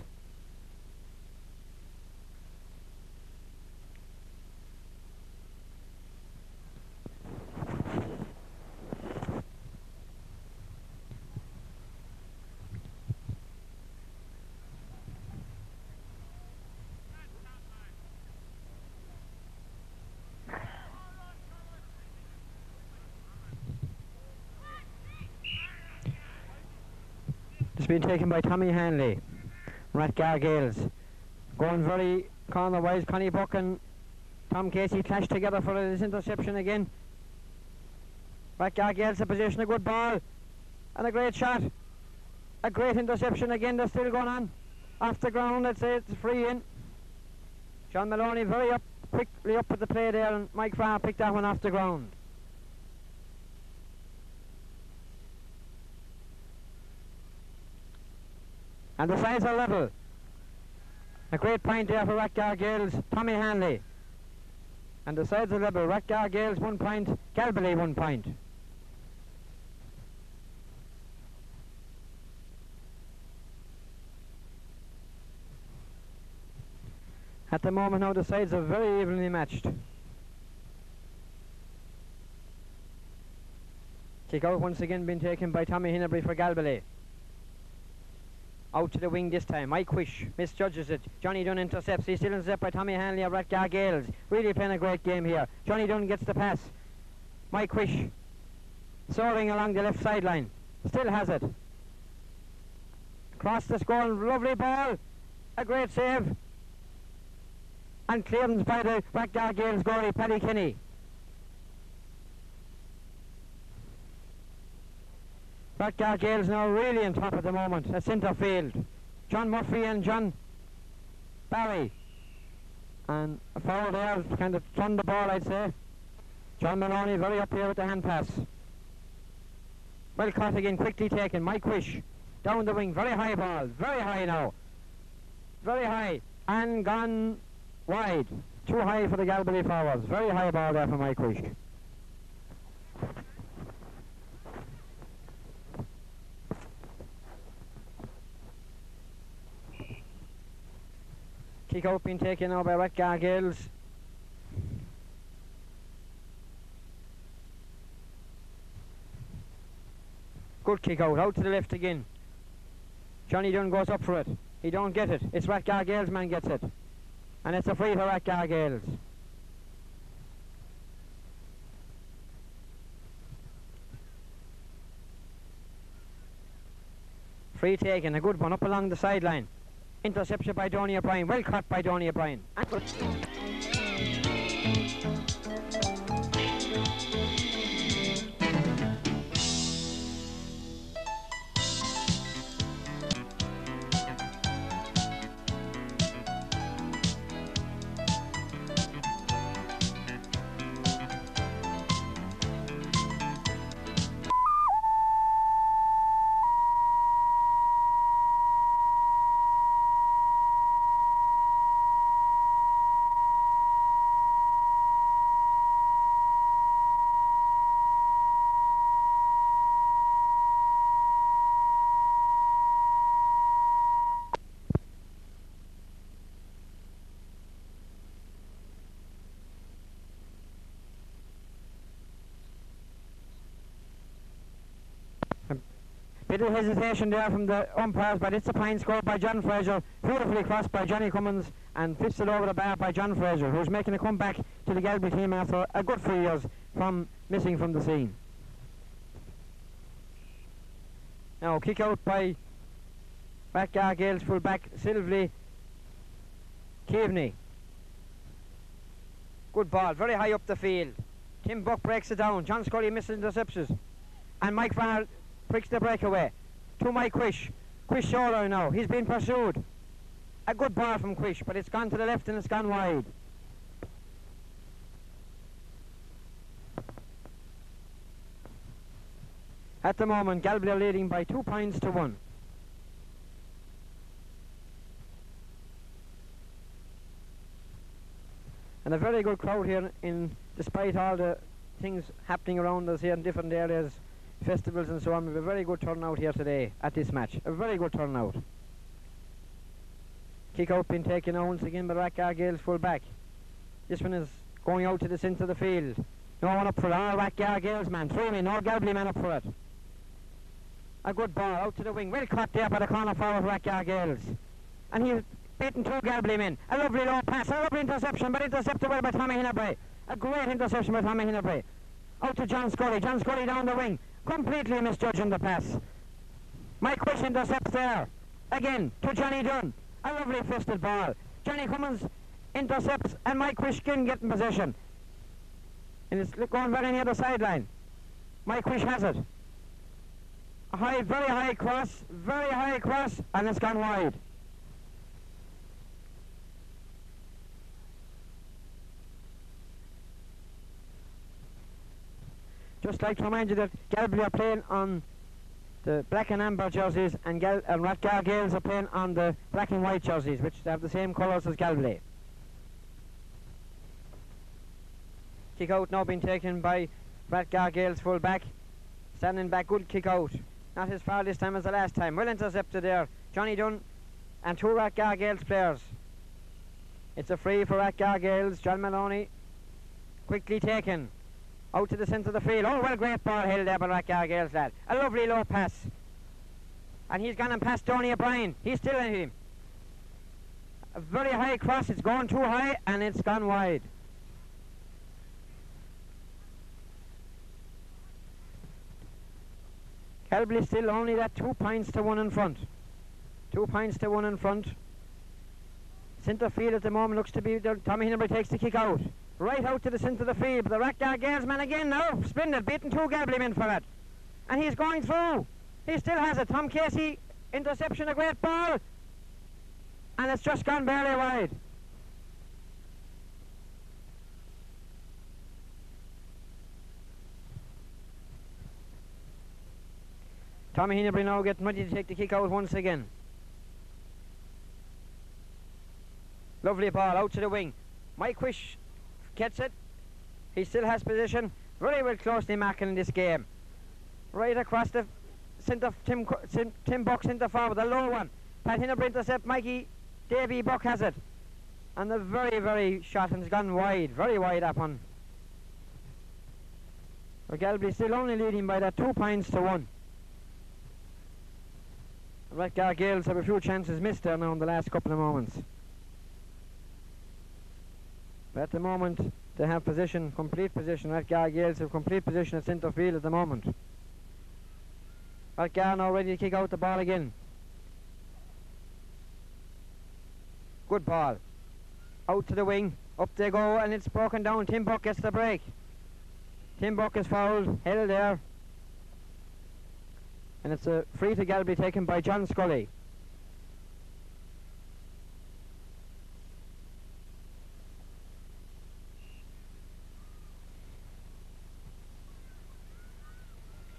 It's been taken by Tommy Hanley, Rathgar Gaels. Going very corner-wise, Connie Buck and Tom Casey clashed together for this interception again. Rathgar Gaels a position, a good ball, and a great shot. A great interception again, they're still going on. Off the ground, let's say it's free in. John Maloney quickly up at the play there, and Mike Farr picked that one off the ground. And the sides are level. A great point there for Rathgar Gaels, Tommy Hanley. And the sides are level. Rathgar Gaels 1 point, Galbally 1 point. At the moment now the sides are very evenly matched. Kick out once again being taken by Tommy Hinnebrae for Galbally. Out to the wing this time. Mike Wish misjudges it. Johnny Dunn intercepts. He's still intercepted by Tommy Hanley of Rathgar Gaels. Really playing a great game here. Johnny Dunn gets the pass. Mike Wish soaring along the left sideline. Still has it. Across the score, lovely ball. A great save. And clearance by the Rathgar Gaels goalie, Paddy Kenny. Rathgar Gaels now really on top at the moment at centre field. John Murphy and John Barry. And a foul there, kind of turned the ball, I'd say. John Maloney very up here with the hand pass. Well caught again, quickly taken. Mike Wish down the wing, very high ball, very high now. Very high, and gone wide. Too high for the Galbally forwards. Very high ball there for Mike Wish. Kick out being taken now by Rathgar Gaels. Good kick out to the left again. Johnny Dunn goes up for it. He don't get it. It's Rathgar Gaels man gets it. And it's a free for Rathgar Gaels. Free taken, a good one up along the sideline. Interception by Donny O'Brien. Well caught by Donny O'Brien. Bit of hesitation there from the umpires, but it's a fine score by John Fraser. Beautifully crossed by Johnny Cummins and fisted over the bar by John Fraser, who's making a comeback to the Galbally team after a good 3 years from missing from the scene. Now kick out by Rathgar Gaels full back Sylvie Keaveney. Good ball, very high up the field. Tim Buck breaks it down. John Scully misses interceptions. And Mike Farrell pricks the breakaway to Mike Quish. Quish shoulder now. He's been pursued. A good ball from Quish, but it's gone to the left and it's gone wide. At the moment, Galbally are leading by 2 points to 1. And a very good crowd here, despite all the things happening around us here in different areas, festivals and so on. We have a very good turnout here today at this match. A very good turnout. Kick out being taken out once again by Rathgar Gaels full back. This one is going out to the centre of the field. No one up for it. All Rathgar Gaels man. 3 men, no Galbally man up for it. A good ball out to the wing. Well caught there by the corner forward Rathgar Gaels. And he's beaten 2 Galbally men. A lovely low pass, a lovely interception, but intercepted well by Tommy Hinnerbray. A great interception by Tommy Hinnerbray. Out to John Scully. John Scully down the wing. Completely misjudging the pass. Mike Wish intercepts there. Again to Johnny Dunn. A lovely fisted ball. Johnny Cummins intercepts and Mike Wish can get in possession. And it's going very near the sideline. Mike Wish has it. A high, very high cross, and it's gone wide. Just like to remind you that Galbally are playing on the black and amber jerseys and Rathgar Gaels are playing on the black and white jerseys, which have the same colours as Galbally. Kick out now being taken by Rathgar Gaels full back. Standing back, good kick out. Not as far this time as the last time. Well intercepted there. Johnny Dunn and 2 Rathgar Gaels players. It's a free for Rathgar Gaels. John Maloney quickly taken. Out to the centre of the field. Oh, well, great ball held there by Rathgar Gaels lad. A lovely low pass. And he's gone and past Donny O'Brien. He's still in him. A very high cross. It's gone too high and it's gone wide. Galbally still only that 2 points to 1 in front. 2 points to 1 in front. Centre field at the moment looks to be... Tommy Hindenburg takes the kick out. Right out to the centre of the field. But the Rathgar Gaels man again now. Splendid. Beaten 2 Galbally men for it. And he's going through. He still has it. Tom Casey, interception, a great ball. And it's just gone barely wide. Tommy Hindenburg now getting ready to take the kick out once again. Lovely ball out to the wing. Mike Wish gets it. He still has position. Very well closely marking in this game. Right across the centre, Tim Buck centre forward, the low one. Pat Hindenburg intercept, Mikey Davy Buck has it. And the very, very shot has gone wide, very wide up on. Galbally still only leading by that 2 points to 1. The Rathgar Gaels have a few chances missed there now in the last couple of moments. But at the moment they have position, complete position. Rathgar Gaels have complete position at centre field at the moment. Rathgar now ready to kick out the ball again. Good ball. Out to the wing. Up they go and it's broken down. Tim Buck gets the break. Tim Buck is fouled, held there. And it's a free to Galbally taken by John Scully.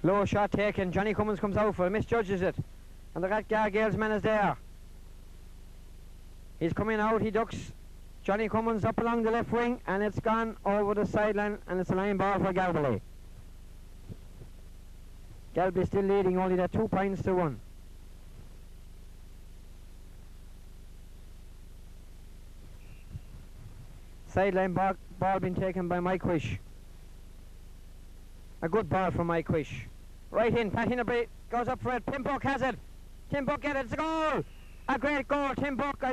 Low shot taken. Johnny Cummins comes out for it, misjudges it. And the Rathgar Gaels man is there. He's coming out, he ducks. Johnny Cummins up along the left wing and it's gone over the sideline and it's a line ball for Galbally. Galbally still leading only that 2 points to 1. Sideline ball being taken by Mike Wish. A good ball from Mike Wish. Right in, Pat Hindenburg goes up for it. Tim Buck has it. Tim Buck gets it. It's a goal. A great goal. Tim Buck,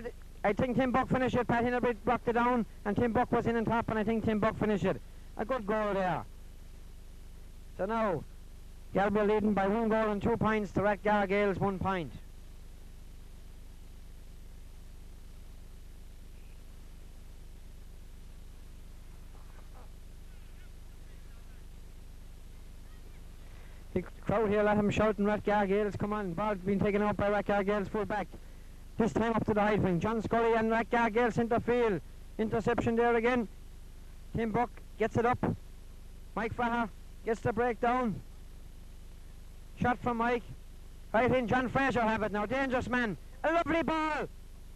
I think Tim Buck finished it. Pat Hindenburg blocked it down and Tim Buck was in on top and I think Tim Buck finished it. A good goal there. So now Galbally leading by 1 goal and 2 points to Rathgar Gaels 1 point. The crowd here let him shouting Rathgar Gaels, come on, ball being taken out by Rathgar Gaels full back. This time up to the high wing. John Scully and Rathgar Gaels centre field. Interception there again. Tim Buck gets it up. Mike Faher gets the breakdown. Shot from Mike. Right in, John Fraser have it now. Dangerous man. A lovely ball.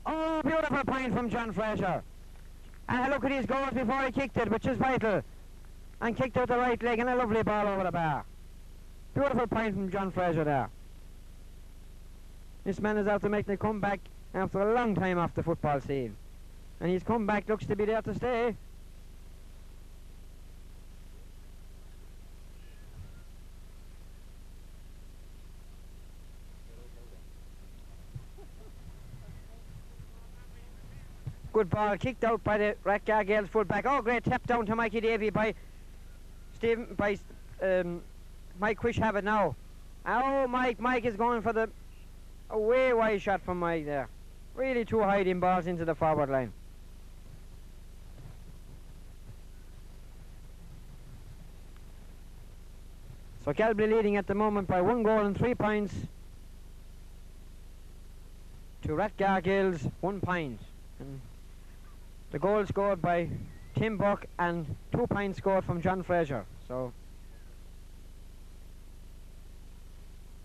Oh, beautiful point from John Fraser. And look at his goals before he kicked it, which is vital. And kicked out the right leg and a lovely ball over the bar. Beautiful point from John Fraser there. This man is out to make the comeback after a long time off the football scene. And his comeback looks to be there to stay. Good ball, kicked out by the Rathgar Gaels fullback. Oh, great tap down to Mikey Davy by Mike Wish have it now. Oh, Mike is going for the way wide shot from Mike there. Really two hiding balls into the forward line. So Galbally leading at the moment by 1 goal and 3 points to Rathgar Gaels 1 point. And the goal scored by Tim Buck and 2 points scored from John Fraser. So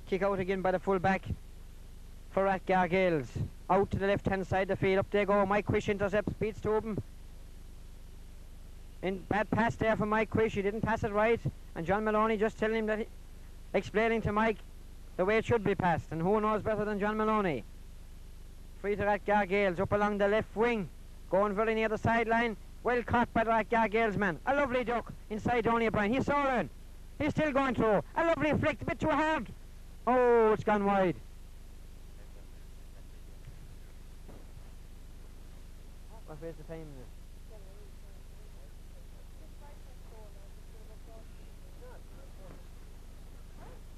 kick out again by the full back for Rathgar Gaels. Out to the left hand side of the field. Up they go. Mike Quish intercepts, beats Tobin. In bad pass there from Mike Quish. He didn't pass it right. And John Maloney just telling him that, explaining to Mike the way it should be passed. And who knows better than John Maloney? Free to Rathgar Gaels up along the left wing. Going very near the sideline. Well caught by the Rathgar Gaels man. A lovely duck inside Tony O'Brien. He's stolen. He's still going through. A lovely flick. A bit too hard. Oh, it's gone wide. Where's the time?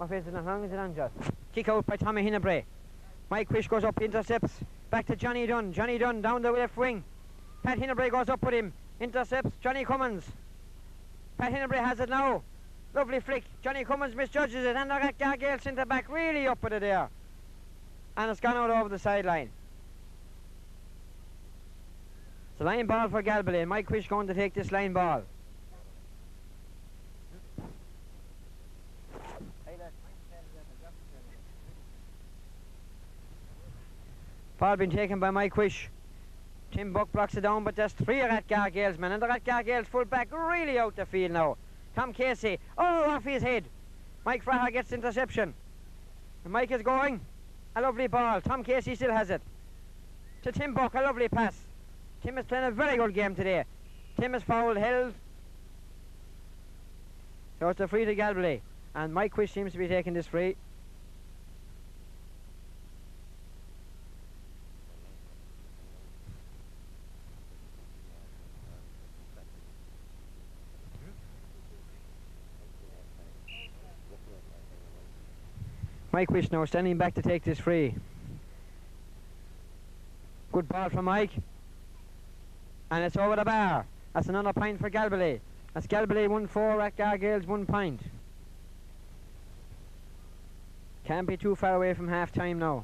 What is it? How long is it on, Josh? Kick out by Tommy Hinnebrae. Mike Quish goes up, intercepts. Back to Johnny Dunn. Johnny Dunn down the left wing. Pat Hinnebrae goes up with him. Intercepts Johnny Cummins. Pat Hinnebrae has it now. Lovely flick. Johnny Cummins misjudges it. And the Rathgar Gaels centre back really up with it there. And it's gone out over the sideline. It's a line ball for Galbally. And Mike Quish going to take this line ball. Ball been taken by Mike Quish. Tim Buck blocks it down, but there's 3 Rathgar Gaels men, and the Rathgar Gaels full back really out the field now. Tom Casey, off his head. Mike Fraha gets interception. And Mike is going. A lovely ball. Tom Casey still has it. To Tim Buck, a lovely pass. Tim is playing a very good game today. Tim is fouled, held. So it's a free to Galbally. And Mike Quish seems to be taking this free. Mike Quish now standing back to take this free. Good ball from Mike. And it's over the bar. That's another point for Galbally. That's Galbally 1-4, Rathgar Gaels 1 point. Can't be too far away from half time now.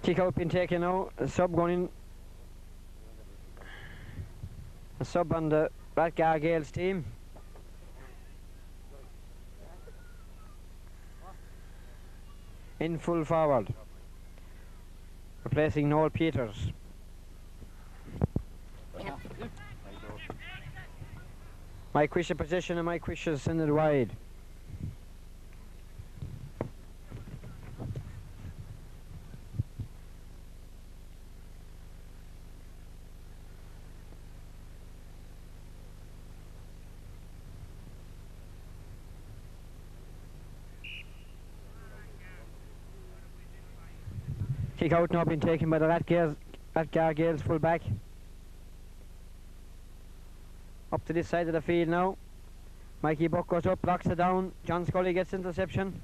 Kick out been taken now, a sub going in. A sub on the Rathgar Gaels team. In full forward. Replacing Noel Peters. Mike Quish in position and Mike Quish is sent it wide. Kick out now been taken by the Rathgar Gaels full back. Up to this side of the field now. Mikey Buck goes up, blocks it down. John Scully gets interception.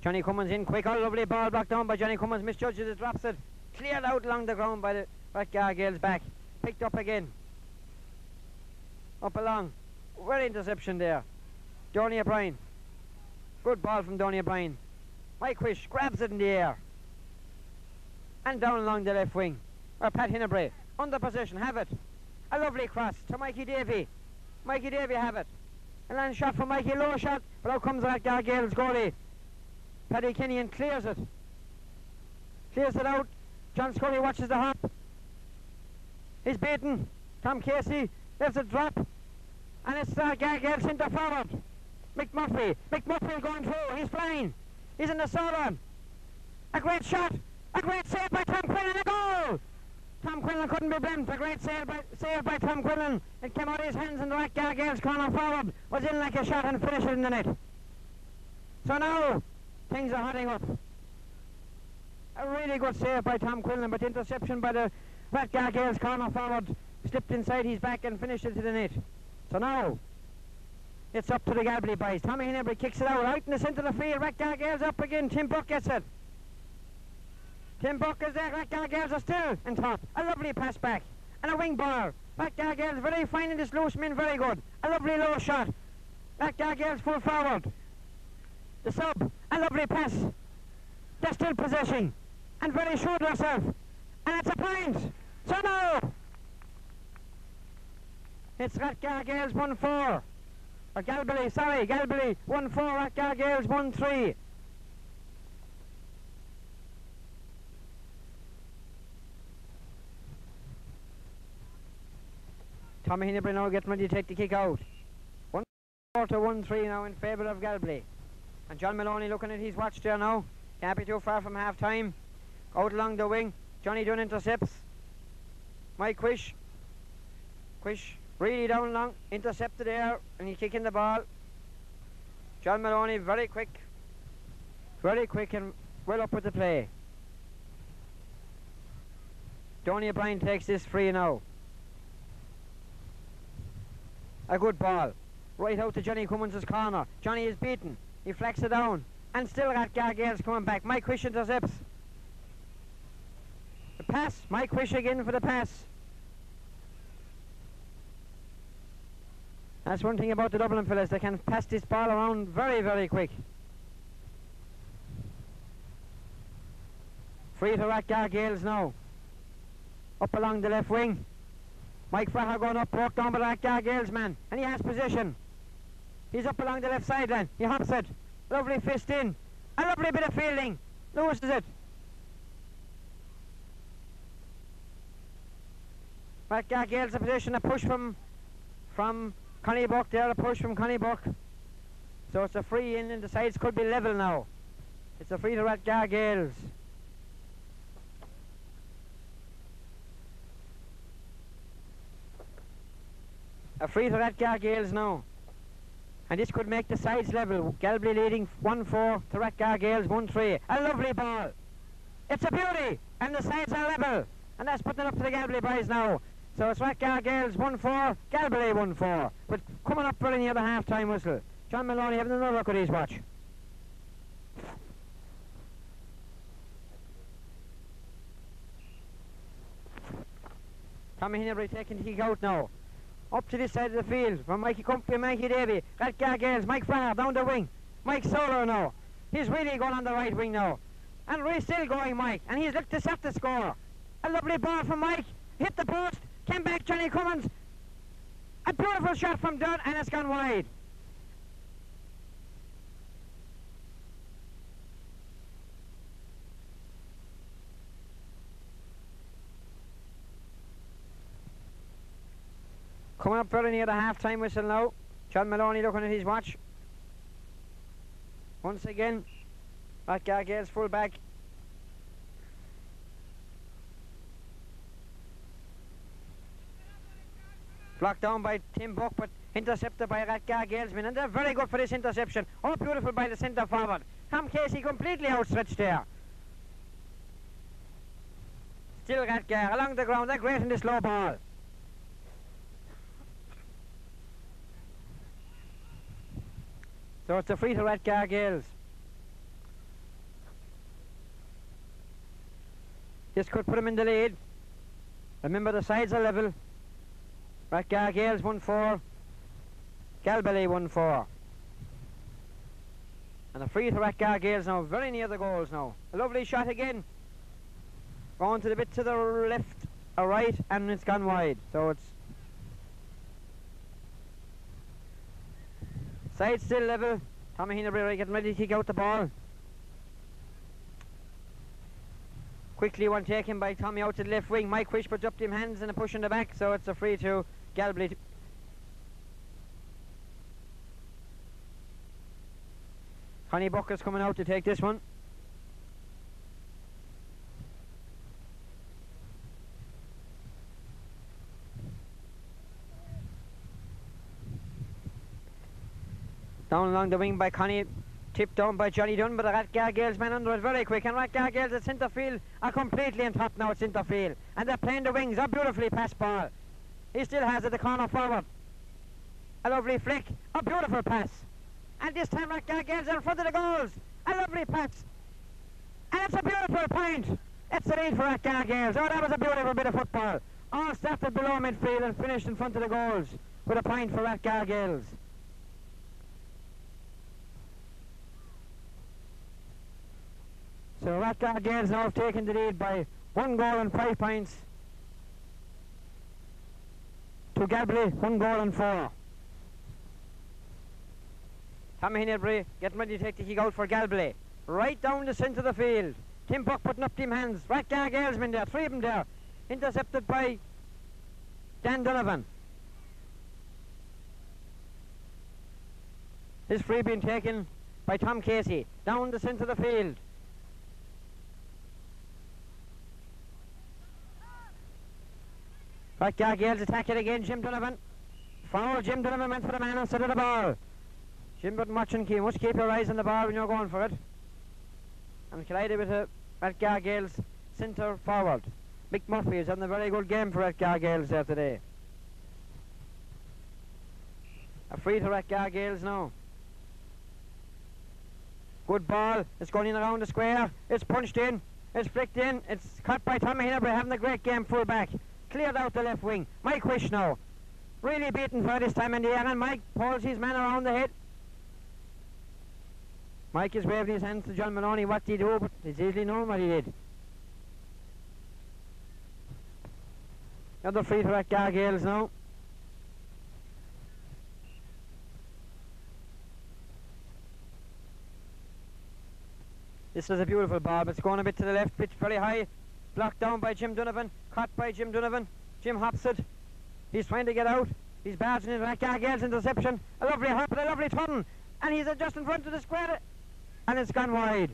Johnny Cummins in quick. Oh, lovely ball blocked down by Johnny Cummins. Misjudges it, drops it. Cleared out along the ground by the Rathgar Gaels back. Picked up again. Up along. Well interception there. Donny O'Brien. Good ball from Donny O'Brien. Mike Quish grabs it in the air. And down along the left wing. Or Pat Hinnebrae. Under possession, have it. A lovely cross to Mikey Davey. Mikey Davey have it. A land shot from Mikey, low shot. But out comes the Rathgar Gaels goalie. Paddy Kenyon clears it. Clears it out. John Scully watches the hop. He's beaten. Tom Casey lets it drop. And it's Rathgar Gaels centre forward. Mick Murphy going through. He's flying. He's in the southern. A great shot. A great save by Tom Quinlan, a goal! Tom Quinlan couldn't be blamed. A great save by Tom Quinlan. It came out of his hands and the Rathgar Gaels corner forward was in like a shot and finished it in the net. So now, things are hotting up. A really good save by Tom Quinlan, but interception by the Rathgar Gaels corner forward. Slipped inside his back and finished it to the net. So now, it's up to the Galbally boys. Tommy Hinnebrae kicks it out in the centre of the field. Rathgar Gaels up again. Tim Buck gets it. Tim Buck is there. Rathgar Gaels are still in top. A lovely pass back. And a wing ball. Rathgar Gaels very fine in this loose min, very good. A lovely low shot. Rathgar Gaels full forward. The sub. A lovely pass. They're still possessing. And very sure of herself. And it's a point. So now, it's Rathgar Gaels 1-4. Or Galbally 1-4. Rathgar Gaels 1-3. Tommy Hinnebrae now getting ready to take the kick out. 1-4 to 1-3 now in favour of Galbally. And John Maloney looking at his watch there now. Can't be too far from half time. Out along the wing. Johnny Dunn intercepts. Mike Quish. Quish Really down long, intercepted there, and he's kicking the ball. John Maloney very quick and well up with the play. Donny O'Brien takes this free now. A good ball. Right out to Johnny Cummins' corner. Johnny is beaten. He flecks it down. And still Rathgar Gaels coming back. Mike Wish intercepts. The pass. Mike Wish again for the pass. That's one thing about the Dublin fellas. They can pass this ball around very, very quick. Free to Rathgar Gaels now. Up along the left wing. Mike Fraher going up, broke down by the Rathgar Gaels man. And he has position. He's up along the left sideline. He hops it. Lovely fist in. A lovely bit of fielding. Lewis is it. Rathgar Gaels a position, a push from Connie Buck there, a push from Connie Buck. So it's a free in and the sides could be level now. It's a free to Rathgar Gaels. A free to Rathgar Gaels now. And this could make the sides level. Galbally leading 1-4 to Rathgar Gaels 1-3. A lovely ball. It's a beauty. And the sides are level. And that's putting it up to the Galbally boys now. So it's Rathgar Gaels 1-4, Galbally 1-4. But coming up very near the half-time whistle. John Maloney having another look at his watch. Tommy Hinnebury taking the kick out now. Up to this side of the field from Mikey Comfy, Mikey Davey, Rathgar Gaels, Mike Fraher down the wing. Mike Solar now. He's really going on the right wing now. And Ray's still going, Mike. And he's looked to set the score. A lovely ball from Mike. Hit the post. Came back Johnny Cummins. A beautiful shot from Dunn and it's gone wide. Coming up very near the half-time whistle now. John Maloney looking at his watch. Once again, Rathgar Gaels full back. Blocked down by Tim Buck, but intercepted by Rathgar Gaelsmen, and they're very good for this interception. Oh, beautiful by the centre forward. Tom Casey completely outstretched there. Still Rathgar along the ground, they're great in this low ball. So it's a free to Rathgar Gaels. This could put him in the lead. Remember the sides are level. Rathgar Gaels 1-4, Galbally 1-4. And a free to Rathgar Gaels now, very near the goals now. A lovely shot again. Going to the bit to the left or right, and it's gone wide. So it's side still level. Tommy Hinnebury getting ready to kick out the ball. Quickly one taken by Tommy out to the left wing. Mike Wish puts up them hands and a push in the back, so it's a free to Galbally. Connie Buck is coming out to take this one. Down along the wing by Connie, tipped down by Johnny Dunn, but the Rathgar Gaels man under it very quick, and Rathgar Gaels at centre field are completely on top now at centre field, and they're playing the wings, a beautifully passed ball. He still has it, the corner forward. A lovely flick, a beautiful pass. And this time Rathgar Gaels are in front of the goals. A lovely pass. And it's a beautiful point. It's the lead for Rathgar Gaels. Oh, that was a beautiful bit of football. All started below midfield and finished in front of the goals with a point for Rathgar Gaels. So Rathgar Gaels now have taken the lead by 1 goal and 5 points to Galbally, 1 goal and 4. Tommy Hinnebury getting ready to take the kick out for Galbally. Right down the centre of the field. Tim Buck putting up them hands. Rathgar Gaelsmen there, 3 of them there. Intercepted by Dan Donovan. This free being taken by Tom Casey. Down the centre of the field. Rathgar Gaels attack it again, Jim Donovan. Foul. Jim Donovan went for the man instead of the ball. Jim wasn't watching. You must keep your eyes on the ball when you're going for it. And collided with a Rathgar Gaels centre forward. Mick Murphy is having a very good game for Rathgar Gaels there today. A free to Rathgar Gaels now. Good ball. It's going in around the square. It's punched in. It's flicked in. It's caught by Tommy Hinnebury, having a great game full back. Cleared out the left wing. Mike Wish now. Really beaten for this time in the air, and Mike pulls his man around the head. Mike is waving his hands to John Maloney. What did he do? But it's easily known what he did. Another free to Rathgar Gaels now. This is a beautiful ball, but it's going a bit to the left, pitch very high. Blocked down by Jim Donovan, caught by Jim Donovan. Jim hops it. He's trying to get out. He's barging in Rathgar Gaels interception. A lovely hop and a lovely turn. And he's just in front of the square. And it's gone wide.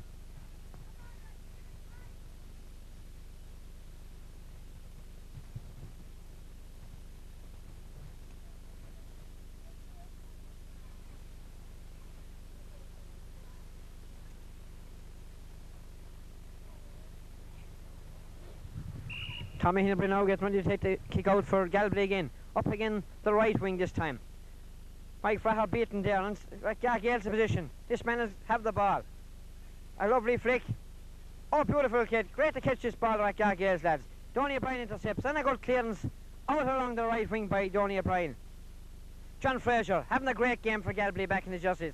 Tommy Hinnebury now gets ready to take the kick out for Galbally again. Up again the right wing this time. Mike Fraher beaten there, and Rathgar Gaels in position. This man has have the ball. A lovely flick. Oh, beautiful kid. Great to catch this ball, Rathgar Gaels lads. Donny O'Brien intercepts, and a good clearance out along the right wing by Donny O'Brien. John Fraser having a great game for Galbally back in the justice.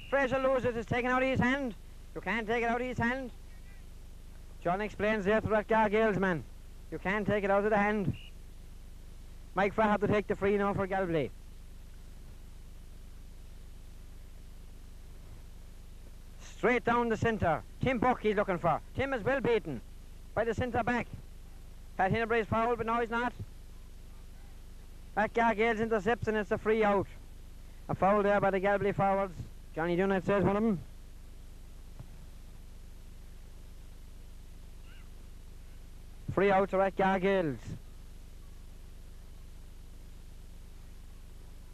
Fraser loses, it's taken out of his hand. You can't take it out of his hand. John explains there to Rathgar Gaels man. You can't take it out of the hand. Mike Fraher had to take the free now for Galbally. Straight down the centre. Tim Buck he's looking for. Tim is well beaten by the centre back. Pat Hinnebury is fouled, but no he's not. Rathgar Gaels intercepts and it's a free out. A foul there by the Galbally forwards. Johnny Dunn says one of them. Free out to Rathgar Gaels.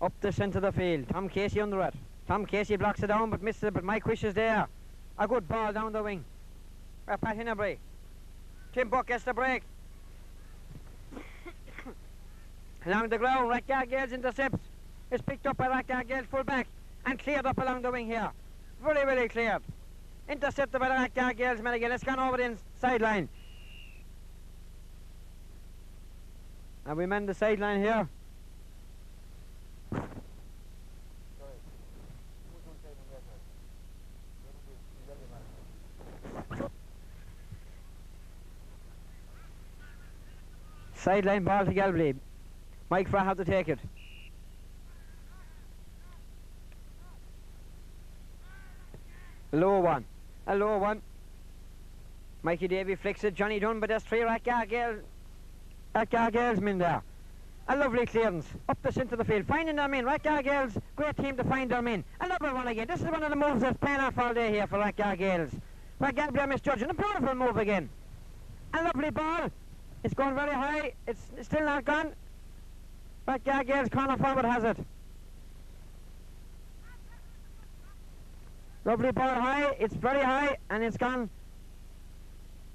Up the centre of the field. Tom Casey under it. Tom Casey blocks it down but misses it, but Mike Wish is there. A good ball down the wing. Pat Hinnebury. Tim Buck gets the break. Along the ground, Rathgar Gaels intercepts. It's picked up by Rathgar Gaels full back and cleared up along the wing here. Very, very cleared. Intercepted by the Rathgar Gaels man again. It's gone over the sideline. And we mend the sideline here. Sideline ball to Galbally. Mike Fraher had to take it. A low one. A low one. Mikey Davey flicks it. Johnny Dunn, but there's three Rathgar Gaels men there. A lovely clearance up the centre of the field, finding their men. Rathgar Gaels, great team to find their men. Another one again. This is one of the moves that's paying off all day here for Rathgar Gaels. Galbally are misjudging. A beautiful move again. A lovely ball. It's going very high. It's still not gone. Rathgar Gaels corner forward has it. Lovely ball high. It's very high and it's gone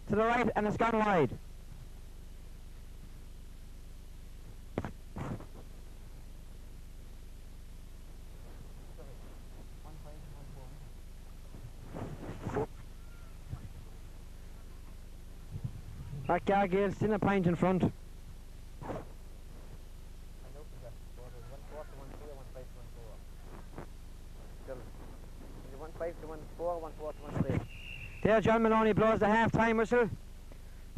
to the right and it's gone wide. Rathgar Gaels still a point in front. There John Maloney blows the half-time whistle.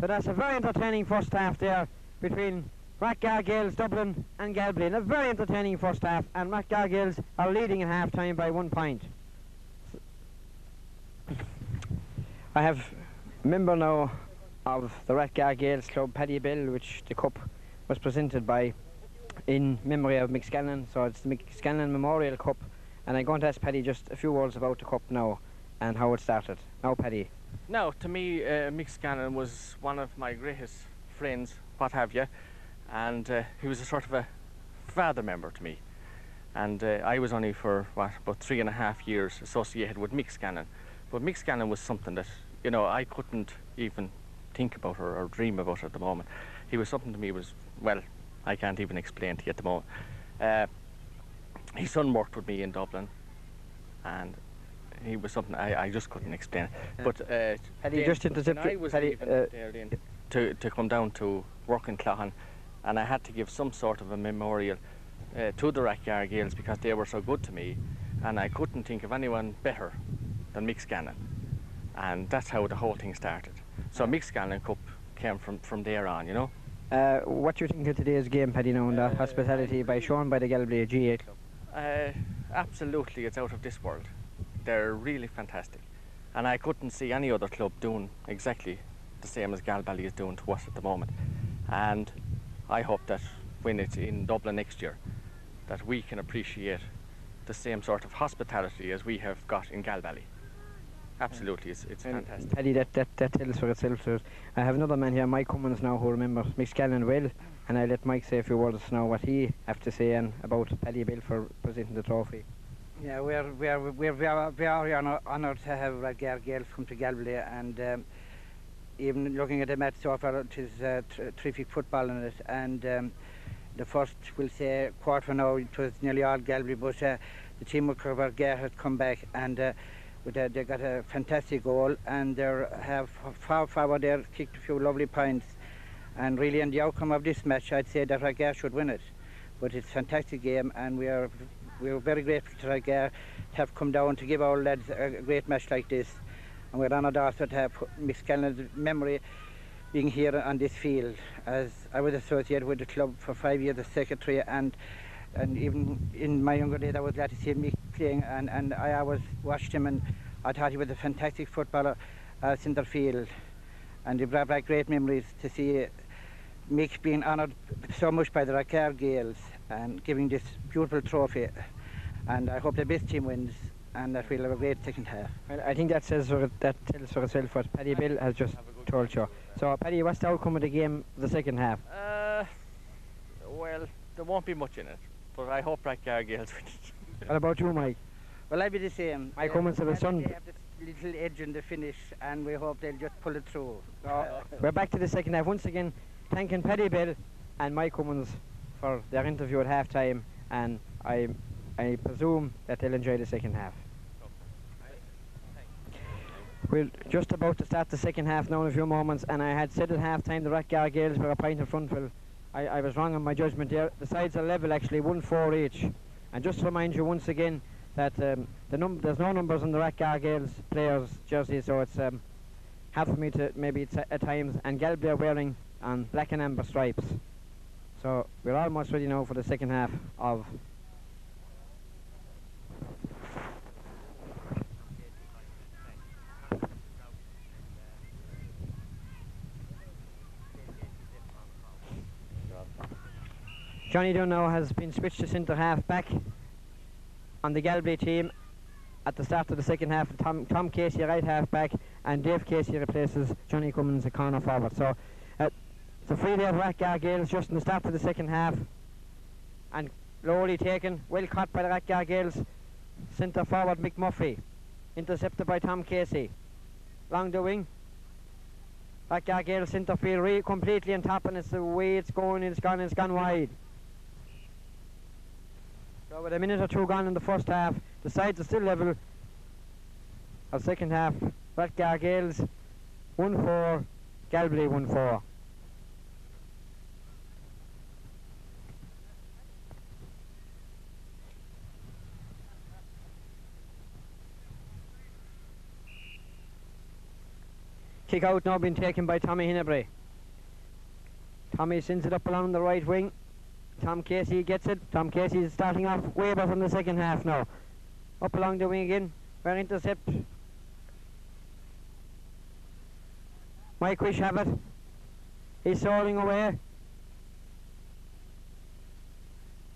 So that's a very entertaining first half there between Rathgar Gaels, Dublin and Galbally. And a very entertaining first half, and Rathgar Gaels are leading at half-time by 1 point. I have a member now of the Rathgar Gaels Club, Paddy Bell, which the cup was presented by in memory of Mick Scanlon. So it's the Mick Scanlon Memorial Cup, and I'm going to ask Paddy just a few words about the cup now and how it started. Now, Paddy.
Now, to me, Mick Scanlon was one of my greatest friends, what have you, and he was a sort of a father member to me. And I was only for, what, about 3.5 years associated with Mick Scanlon. But Mick Scanlon was something that, you know, I couldn't even think about or dream about at the moment. He was something to me well, I can't even explain to you at the moment. His son worked with me in Dublin, and he was something I just couldn't explain.
Yeah.
But
Paddy, just intercept
I was
Paddy,
leaving there then to come down to work in Cloughan, and I had to give some sort of a memorial to the Rathgar Gaels because they were so good to me, and I couldn't think of anyone better than Mick Scanlon, and that's how the whole thing started. So Mick Scanlon Cup came from there on, you know.
What do you think of today's game, Paddy, now, and the hospitality shown by the Galbally GA club?
Absolutely, it's out of this world. They're really fantastic, and I couldn't see any other club doing exactly the same as Galbally is doing to us at the moment. And I hope that when it's in Dublin next year, that we can appreciate the same sort of hospitality as we have got in Galbally. Absolutely, it's fantastic.
Paddy, that tells for itself. So I have another man here, Mike Cummins, now, who remembers Mick Scanlon well, and I let Mike say a few words now what he have to say and about Paddy Bill for presenting the trophy.
Yeah, we're very honoured to have Rathgar Gaels come to Galbally, and even looking at the match so far, it is terrific football in it. And the first, we'll say, quarter now, it was nearly all Galbally, but the team of Rathgar had come back, and they got a fantastic goal, and they have far forward there kicked a few lovely points. And really, in the outcome of this match, I'd say that Rathgar should win it. But it's a fantastic game, and we are very grateful to Rathgar to have come down to give our lads a great match like this. And we're honoured also to have Mick Scanlon's memory being here on this field, as I was associated with the club for 5 years as secretary, and even in my younger days I was glad to see Mick playing, and I always watched him, and I thought he was a fantastic footballer centre field, and it brought back great memories to see Mick being honoured so much by the Rathgar Gaels and giving this beautiful trophy. And I hope the best team wins, and that we'll have a great second half.
Well, I think that tells for itself what Paddy Bill has just told you. So, Paddy, what's the outcome of the game, the second half?
Well, there won't be much in it, but I hope Rathgar Gaels win it.
What about you, Mike?
Well, I'll be the same.
Mike Cummins of the Sun.
They have this little edge in the finish, and we hope they'll just pull it through.
We're back to the second half. Once again, thanking Paddy Bill and Mike Cummins for their interview at half-time, and I presume that they'll enjoy the second half. We're just about to start the second half now in a few moments, and I had said at half-time the Rathgar Gaels were a point in front. Well, I was wrong on my judgment there. The sides are level, actually, 1-4 each. And just to remind you once again that there's no numbers on the Rathgar Gaels players' jersey, so it's hard for me to, maybe it's at times, and Galbally are wearing black and amber stripes. So we're almost ready now for the second half of Johnny Dunno has been switched to centre half back on the Galbally team at the start of the second half. Tom Casey right half back, and Dave Casey replaces Johnny Cummins a corner forward. So it's a free there of Rathgar Gaels just in the start of the second half, and lowly taken, well caught by the Rathgar Gaels. Centre forward Mick Murphy, intercepted by Tom Casey. Along the wing, Rathgar Gaels centre field completely on top, and it's the way it's going, it's gone wide. So with a minute or two gone in the first half, the sides are still level. Our second half, Rathgar Gaels 1-4, Galbally 1-4. Kick out now being taken by Tommy Hinnebury. Tommy sends it up along the right wing. Tom Casey gets it. Tom Casey is starting off way back from the second half now. Up along the wing again. Where intercept. Mike Wish have it. He's soaring away.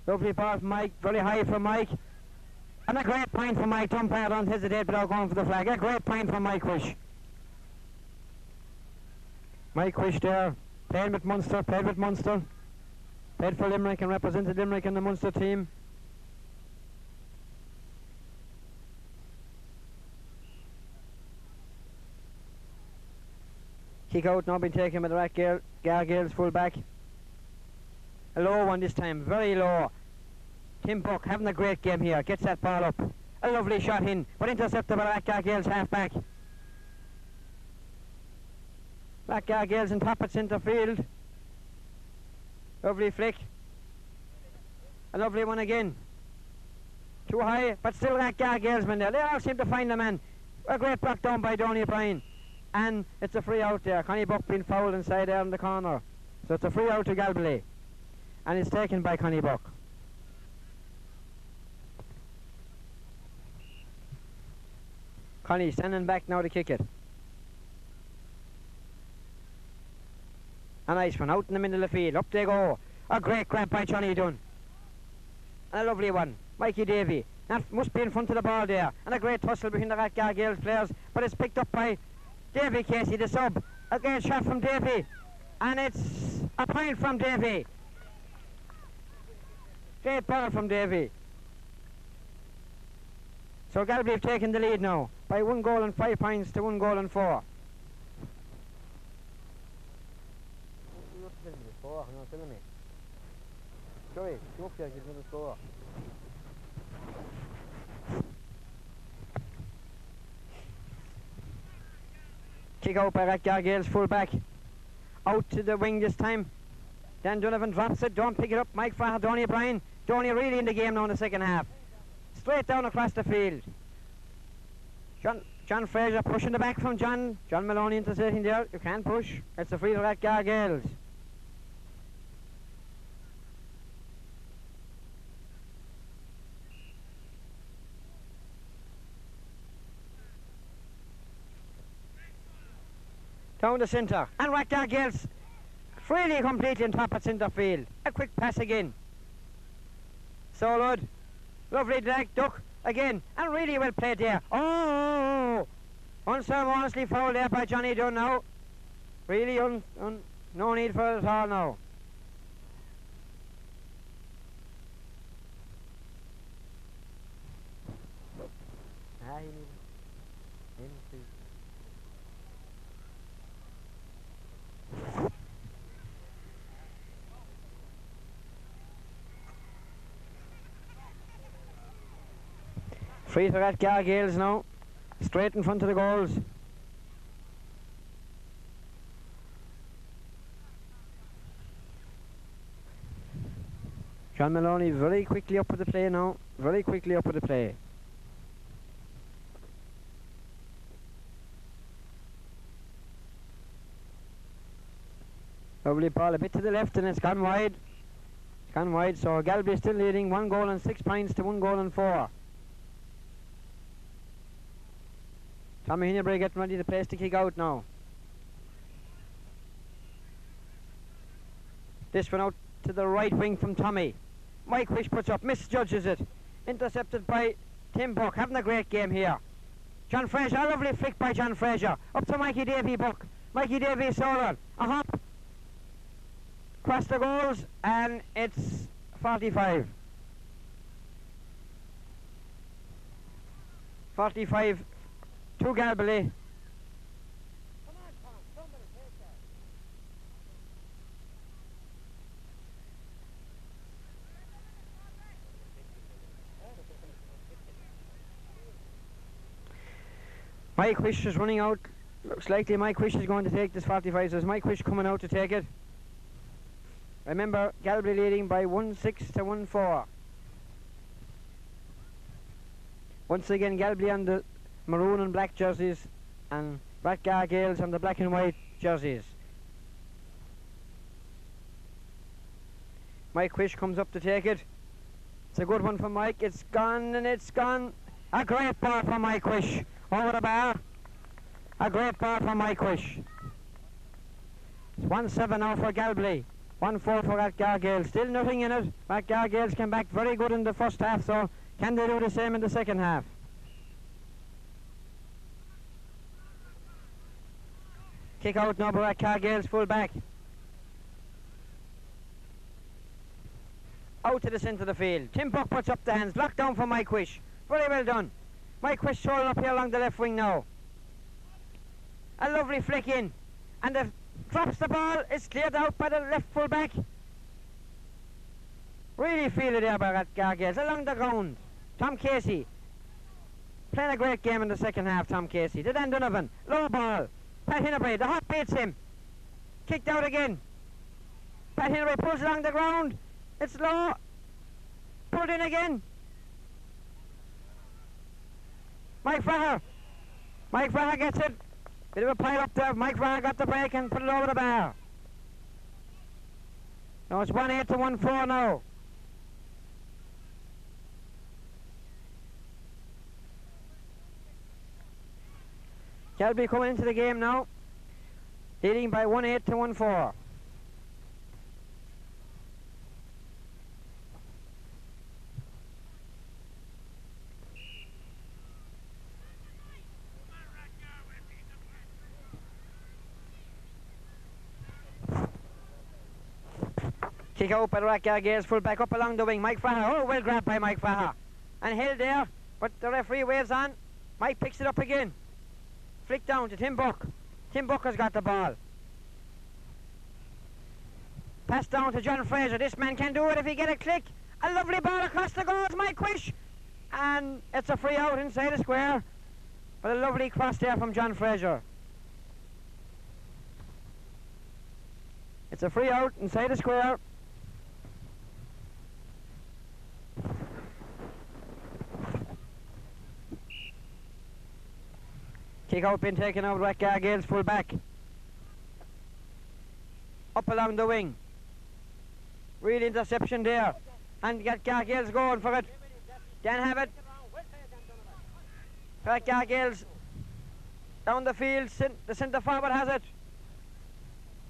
Lovely ball from Mike. Very high from Mike. And a great point from Mike. Umpire don't hesitate without going for the flag. A great point from Mike Wish. Mike Wish there. Playing with Munster. Played with Munster. Played for Limerick and represented Limerick in the Munster team. Kick out now being taken by the Rathgar Gaels full back. A low one this time, very low. Tim Buck having a great game here, gets that ball up. A lovely shot in, but intercepted by Rathgar Gaels half back. Rathgar Gaels in top at centre field. Lovely flick. A lovely one again. Too high, but still Rathgar Gaelsmen there. They all seem to find the man. A great block down by Donny O'Brien. And it's a free out there. Connie Buck being fouled inside there in the corner. So it's a free out to Galbally. And it's taken by Connie Buck. Connie standing back now to kick it. A nice one out in the middle of the field. Up they go. A great grab by Johnny Dunn. And a lovely one. Mikey Davey. That must be in front of the ball there. And a great tussle between the Rathgar Gaels players. But it's picked up by Davey Casey, the sub. A great shot from Davey. And it's a point from Davey. Great ball from Davey. So Galbally have taken the lead now by 1 goal and 5 points to 1 goal and 4. Sorry, come up here, give me the score. Kick out by Rathgar Gaels full back. Out to the wing this time. Dan Donovan drops it, don't pick it up. Mike Fraher, Donny O'Brien. Donny really in the game now in the second half. Straight down across the field. John Fraser pushing the back from John. John Maloney intercepting there. You can't push. It's a free to Rathgar Gaels. Down the centre. And Rathgar Gaels really completely on top at centre field. A quick pass again. Solid. Lovely drag, duck again. And really well played there. Oh! Unceremoniously fouled there by Johnny Dunn now. Really no need for it at all now. Free for Rathgar Gaels now, straight in front of the goals. John Maloney very quickly up with the play now, very quickly up with the play. Lovely ball a bit to the left and it's gone wide. It's gone wide, so Galbally still leading 1 goal and 6 points to 1 goal and 4. Tommy Hinnebury getting ready to place to kick out now. This one out to the right wing from Tommy. Mike Wish puts up, misjudges it. Intercepted by Tim Buck, having a great game here. John Fraser, a lovely flick by John Fraser. Up to Mikey Davey Buck. Mikey Davey Solar. A hop. Across the goals, and it's 45. 45 to Galbally. Mike Wish is running out. Looks likely Mike Wish is going to take this 45, so is Mike Wish coming out to take it. Remember, Galbally leading by 1-6 to 1-4. Once again, Galbally on the maroon and black jerseys and Rathgar Gaels on the black and white jerseys. Mike Wish comes up to take it. It's a good one for Mike. It's gone and it's gone. A great ball from Mike Wish. Over the bar. A great ball from Mike Wish. It's 1-7 now for Galbally. 1-4 for Rathgar Gaels. Still nothing in it. Rathgar Gaels came back very good in the first half, so can they do the same in the second half? Kick out now by Rathgar Gaels full back. Out to the centre of the field. Tim Buck puts up the hands. Blocked down for Mike Wish. Very well done. Mike Wish showing up here along the left wing now. A lovely flick in. and drops the ball. It's cleared out by the left full back. Really feel it there by Rathgar Gaels along the ground. Tom Casey playing a great game in the second half. Tom Casey to Dan Donovan, low ball. Pat Hinnery, the hot beats him. Kicked out again. Pat Hinnery pulls along the ground. It's low. Pulled in again. Mike Fraher. Mike Fraher gets it. Bit of a pile up there. Mike Fraher got the break and put it over the bar. Now it's 1-8 to 1-4 now. Galbally coming into the game now, leading by 1-8 to 1-4. Kick out by the Rathgar Gaels, full back up along the wing. Mike Fraher, oh, well grabbed by Mike Fraher. And held there, but the referee waves on. Mike picks it up again. Flick down to Tim Buck. Tim Buck has got the ball. Pass down to John Fraser. This man can do it if he get a click. A lovely ball across the goals, Mike Wish. And it's a free out inside the square. But a lovely cross there from John Fraser. It's a free out inside the square. Kick out been taken out, Rathgar Gaels full back. Up along the wing. Real interception there. And Rathgar Gaels going for it. Can't have it. Rathgar Gaels down the field. The centre forward has it.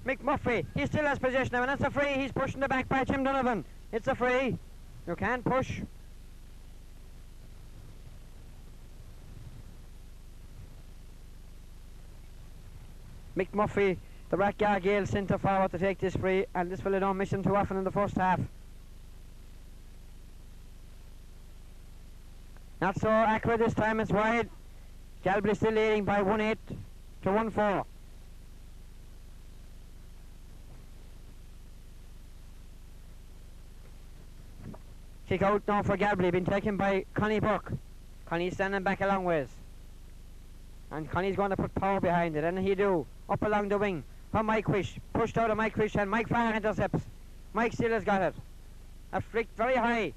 Mick Murphy, he still has possession of it. That's a free. He's pushing the back by Tim Donovan. It's a free. You can't push. Mick Murphy, the Rathgar Gaels centre forward to take this free, and this fella don't miss him too often in the first half. Not so accurate this time, it's wide. Galbally still leading by 1-8 to 1-4. Kick out now for Galbally, been taken by Connie Buck. Connie's standing back a long ways. And Connie's going to put power behind it, and he do. Up along the wing from Mike Wish. Pushed out of Mike Wish, and Mike Fraher intercepts. Mike still has got it. A flick very high.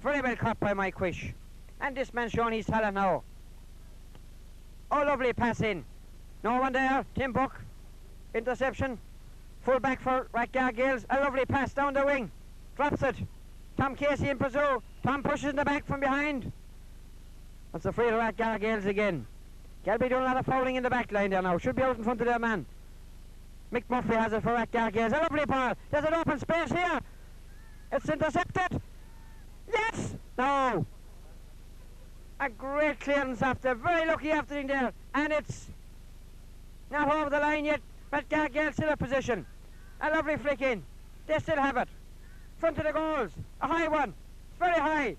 Very well caught by Mike Wish. And this man's showing his talent now. Oh, lovely pass in. No one there. Tim Buck. Interception. Full back for Rathgar Gaels. A lovely pass down the wing. Drops it. Tom Casey in pursuit. Tom pushes in the back from behind. That's a free to Rathgar Gaels again. Galbally doing a lot of fouling in the back line there now. Should be out in front of their man. Mick Murphy has it for Rathgar Gaels. A lovely ball. There's an open space here. It's intercepted. Yes! No! A great clearance after. Very lucky after in there. And it's not over the line yet. Rathgar Gaels still in position. A lovely flick in. They still have it. Front of the goals. A high one. Very high.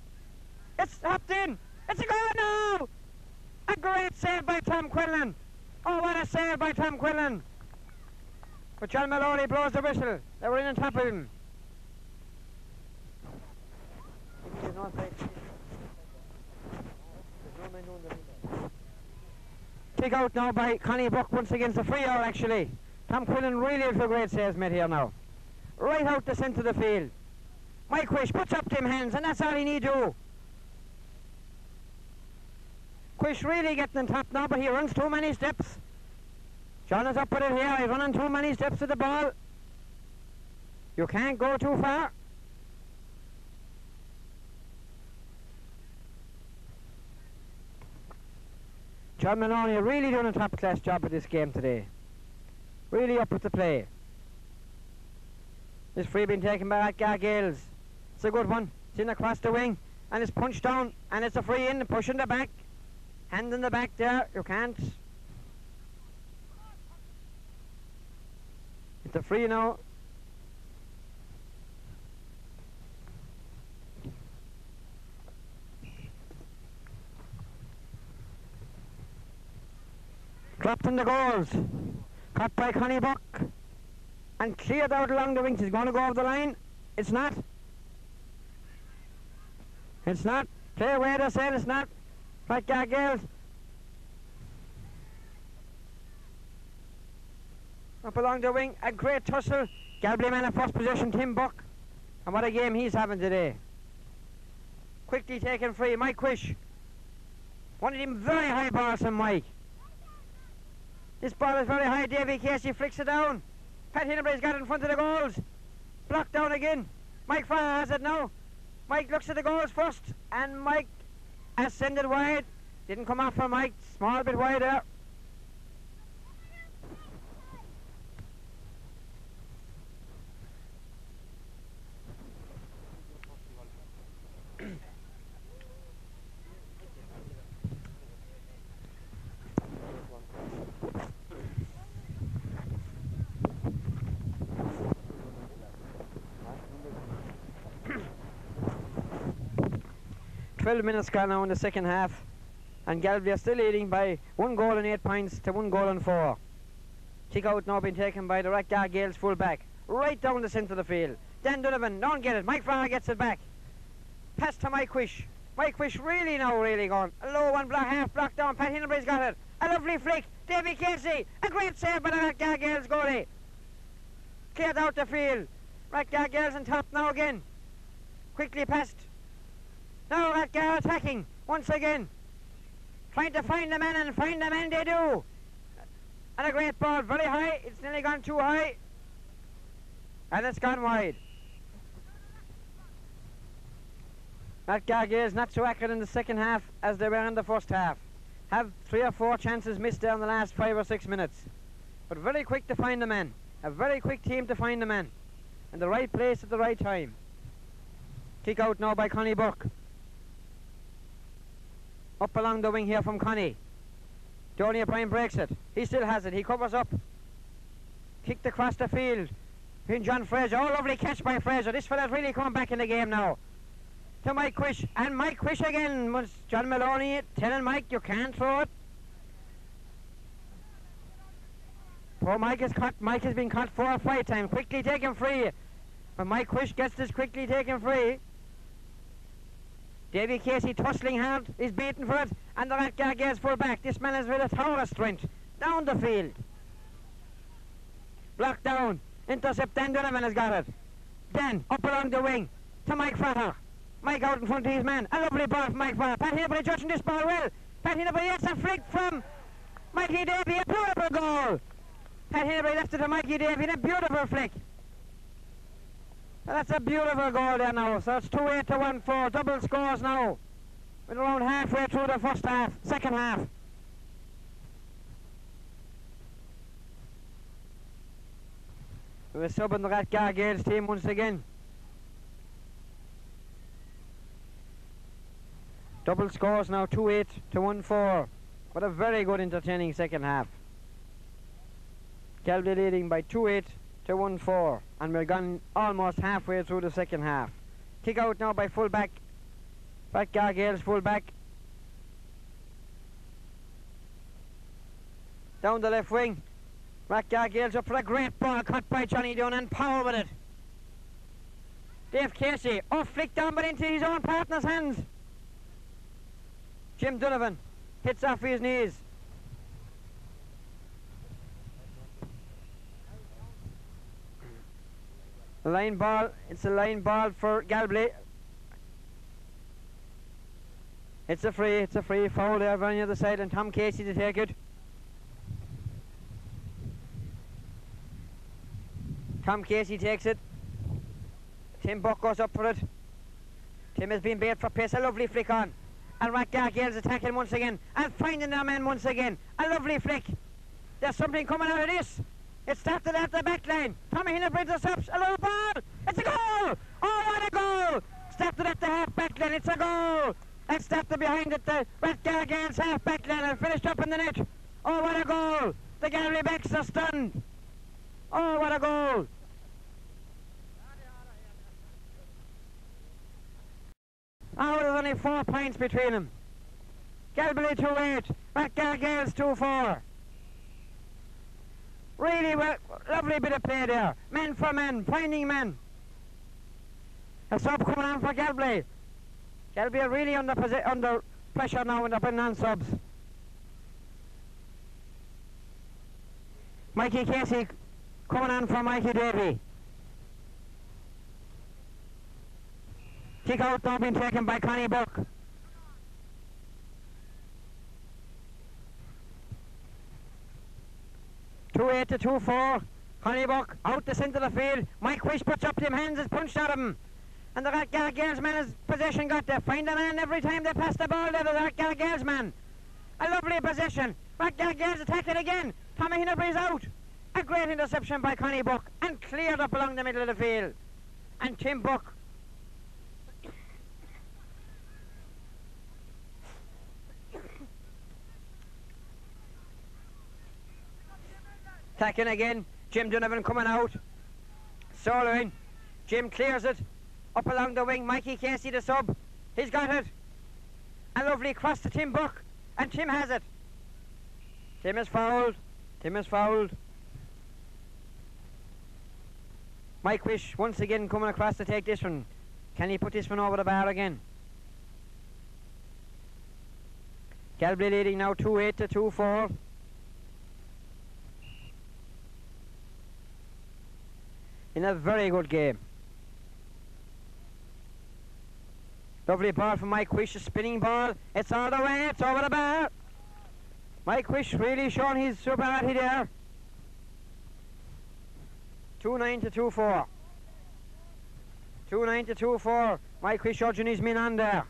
It's hopped in. It's a goal now! A great save by Tom Quinlan. Oh, what a save by Tom Quinlan. But John Maloney blows the whistle. They were in on top of him. Kick out now by Connie Buck once again. It's a free out actually. Tom Quinlan really has a great saves made here now. Right out the centre of the field. Mike Wish puts up them hands, and that's all he need to do. Quish really getting on top now, but he runs too many steps. John is up with it here. He's running too many steps to the ball. You can't go too far. John Maloney really doing a top-class job of this game today. Really up with the play. This free been taken by Rathgar Gaels. It's a good one. It's in across the wing, and it's punched down, and it's a free in, pushing the back. Hand in the back there, you can't. It's a free now. Dropped in the goals. Cut by Connie Buck. And cleared out along the wings. He's going to go over the line. It's not. It's not. Play away, they said it's not. Rathgar Gaels. Up along the wing, a great tussle. Galbally man in first position, Tim Buck. And what a game he's having today. Quickly taken free, Mike Quish. One of them very high balls from Mike. This ball is very high, Davy Casey flicks it down. Pat Hinnebray's got it in front of the goals. Blocked down again. Mike Farr has it now. Mike looks at the goals first, and Mike has sent it wide. Didn't come off for Mike, small bit wider. Minutes gone now in the second half, and Galbally are still leading by 1 goal and 8 points to 1 goal and 4. Kick out now being taken by the Rathgar Gaels full back, right down the centre of the field. Dan Donovan, don't get it. Mike Farr gets it back. Pass to Mike Quish. Mike Quish really gone. A low one block, half block down. Pat Hinnebray's got it. A lovely flick. Davy Casey. A great save by the Rathgar Gaels goalie. Cleared out the field. Rathgar Gaels on top now again. Quickly passed. Now Rathgar attacking once again. Trying to find the man, and find the man they do. And a great ball, very high. It's nearly gone too high. And it's gone wide. Rathgar Gaels not so accurate in the second half as they were in the first half. Have 3 or 4 chances missed there in the last 5 or 6 minutes. But very quick to find the man. A very quick team to find the man. In the right place at the right time. Kick out now by Connie Buck. Up along the wing here from Connie. Donny O'Brien breaks it. He still has it. He covers up. Kicked across the field. In John Fraser. Oh, lovely catch by Fraser. This fella's really coming back in the game now. To Mike Quish. And Mike Quish again. Was John Maloney telling Mike you can't throw it? Poor Mike is caught. Mike has been caught 4 or 5 times. Quickly taken free. But Mike Quish gets this quickly taken free. Davy Casey tussling hard, is beaten for it, and the Rathgar Gaels full back. This man is with a tower of strength. Down the field. Blocked down. Intercept, Dan Donovan has got it. Dan, up along the wing, to Mike Farr. Mike out in front of his man. A lovely ball from Mike Farr. Pat Hinnebray judging this ball well. Pat Hinnebray gets a flick from Mikey Davy, a beautiful goal. Pat Hinnebray left it to Mikey Davy, and a beautiful flick. That's a beautiful goal there now. So it's 2-8 to 1-4. Double scores now. We're around halfway through the first half, second half. We're subbing the Rathgar Gaels team once again. Double scores now, 2-8 to 1-4. What a very good entertaining second half. Galbally leading by 2-8 to 1-4, and we're gone almost halfway through the second half. Kick out now by full back. Rathgar Gaels full back. Down the left wing. Rathgar Gaels up for a great ball cut by Johnny Dunn, and power with it. Dave Casey off flick down but into his own partner's hands. Jim Donovan hits off his knees. Line ball, it's a line ball for Galbally. It's a free foul there on the other side, and Tom Casey to take it. Tom Casey takes it. Tim Buck goes up for it. Tim has been bait for pace, a lovely flick on. And Rathgar Gaels attacking once again, and finding their man once again. A lovely flick. There's something coming out of this. It started at the back line. Tommy Hinnebray intercepts a low ball. It's a goal! Oh, what a goal! Started at the half back line. It's a goal! And started behind it, the Rathgar Gaels half back line, and finished up in the net. Oh, what a goal! The Galway backs are stunned. Oh, what a goal! Oh, there's only 4 points between them. Galbally 2-8, Rathgar Gaels 2-4. Really well, lovely bit of play there. Man for man, finding man. A sub coming on for Galbally. Galbally are really under pressure now when they're putting on subs. Mikey Casey coming on for Mikey Davey. Kick out now being taken by Connie Buck. (2-8 to 2-4). Connie Buck out the centre of the field. Mike Wish puts up them hands, is punched at him. And the Rathgar Gaels man has possession got there. Find the man every time they pass the ball there, the Rathgar Gaels man. A lovely possession. Rathgar Gaels attack it again. Tommy Hinnebury's out. A great interception by Connie Buck and cleared up along the middle of the field. And Tim Buck attacking again. Jim Donovan coming out. Soloing. Jim clears it. Up along the wing. Mikey Casey the sub. He's got it. A lovely cross to Tim Buck. And Tim has it. Tim is fouled. Tim is fouled. Mike Wish once again coming across to take this one. Can he put this one over the bar again? Galbally leading now 2-8 to 2-4. In a very good game. Lovely ball from Mike Wish, a spinning ball. It's all the way, it's over the bar. Mike Wish really showing his superiority there. 2-9 to 2-4. 2-9 to 2-4. Mike Wish urging his men on there.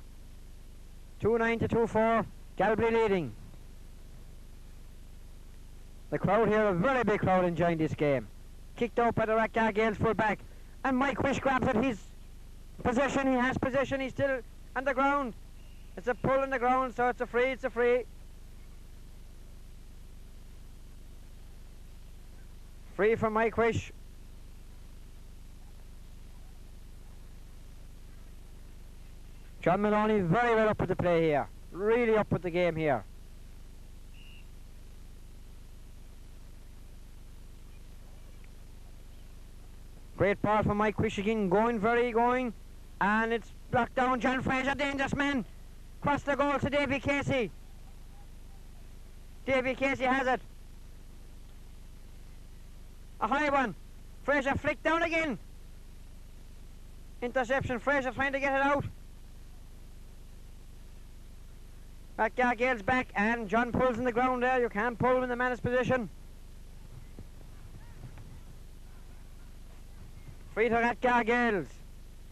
2-9 to 2-4. Galbally leading. The crowd here, a very big crowd enjoying this game. Kicked out by the Rathgar Gaels full back. And Mike Wish grabs it. He's possession, he has possession, he's still on the ground. It's a pull on the ground, so it's a free, it's a free. Free from Mike Wish. John Maloney very well up with the play here. Really up with the game here. Great ball from Mike Wish again, going. And it's blocked down. John Fraser, dangerous man. Cross the goal to Davy Casey. Davy Casey has it. A high one. Fraser flicked down again. Interception. Fraser trying to get it out. Rathgar Gaels back, and John pulls in the ground there. You can't pull in the man's position. Free to Rathgar Gaels.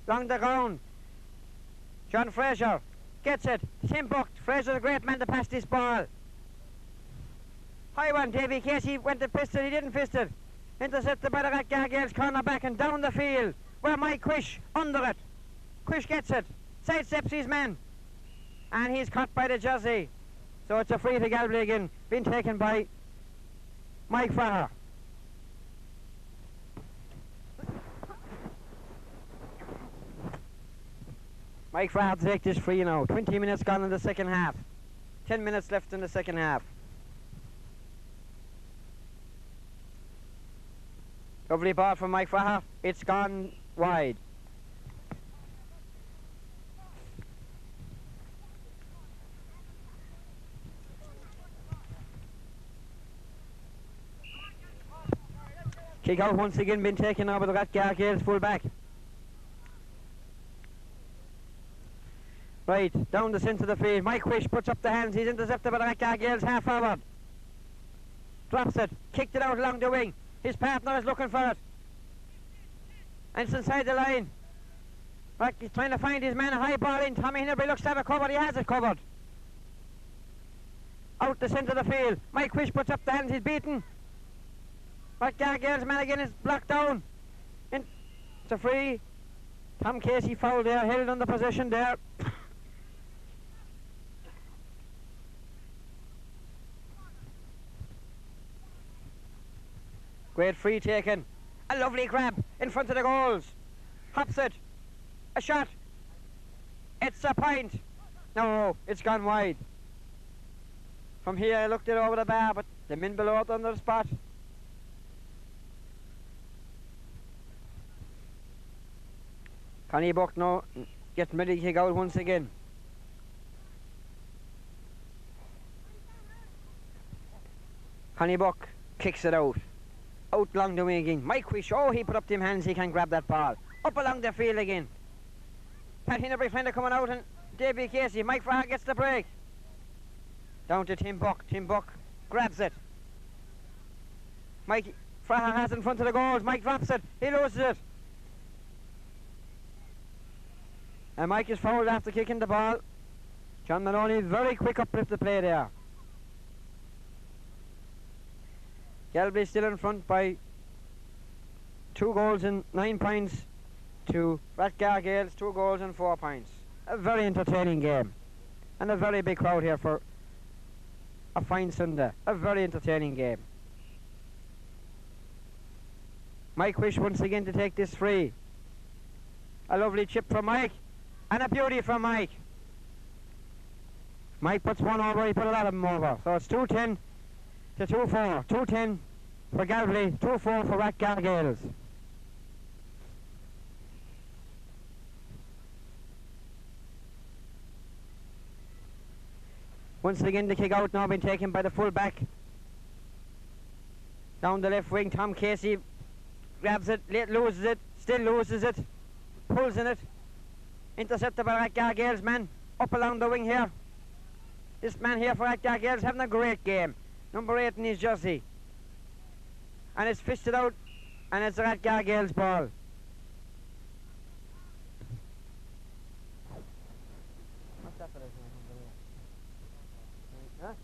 Along the ground. John Fraser gets it. Tim Buck. Fraser's a great man to pass this ball. High one. Davy Casey went to fist it. He didn't fist it. Intercepted by the Rathgar Gaels corner back and down the field. Where Mike Quish under it. Quish gets it. Sidesteps his man. And he's caught by the jersey. So it's a free to Galbally again. Been taken by Mike Farrer. Mike Farrer to take this free now. 20 minutes gone in the second half. 10 minutes left in the second half. Lovely ball from Mike Farrer. It's gone wide. Kick out once again been taken over the Rathgar Gaels full back. Right, down the centre of the field. Mike Wish puts up the hands. He's intercepted by the Rathgar Gaels half forward. Drops it. Kicked it out along the wing. His partner is looking for it. And it's inside the line. Right, he's trying to find his man. A high ball in. Tommy Hinnebury looks to have it covered. He has it covered. Out the centre of the field. Mike Wish puts up the hands. He's beaten. Rathgar Gaels man again is blocked down. It's a free. Tom Casey fouled there. Held on the possession there. Great free taken. A lovely grab in front of the goals. Hops it. A shot. It's a point. No, it's gone wide. From here I looked it over the bar, but the men below it under the spot. Connie Buck now getting ready to kick out once again. Connie Buck kicks it out. Out along the wing again. Mike Wish, oh, he put up them hands, he can grab that ball. Up along the field again. Pat Hinnerby trying to come out, and Davy Casey. Mike Fraha gets the break. Down to Tim Buck. Tim Buck grabs it. Mike Fraha has in front of the goals. Mike drops it. He loses it. And Mike is fouled after kicking the ball. John Maloney, very quick uplift the play there. Galbally still in front by 2 goals and 9 points to Rathgar Gaels, 2 goals and 4 points. A very entertaining game. And a very big crowd here for a fine Sunday. A very entertaining game. Mike Wish once again to take this free. A lovely chip from Mike. And a beauty from Mike. Mike puts one over, he put a lot of them over. So it's 2-10 to 2-4. 2-10 for Galbally, 2-4 for Rathgar Gaels. Once again the kick out now being taken by the full back. Down the left wing, Tom Casey grabs it, loses it, still loses it, pulls in it. Intercepted by Rathgar Gaels man, up along the wing here. This man here for Rathgar Gaels having a great game. Number 8 in his jersey. And it's fisted out, and it's a Rathgar Gaels ball. What's that for this? Huh?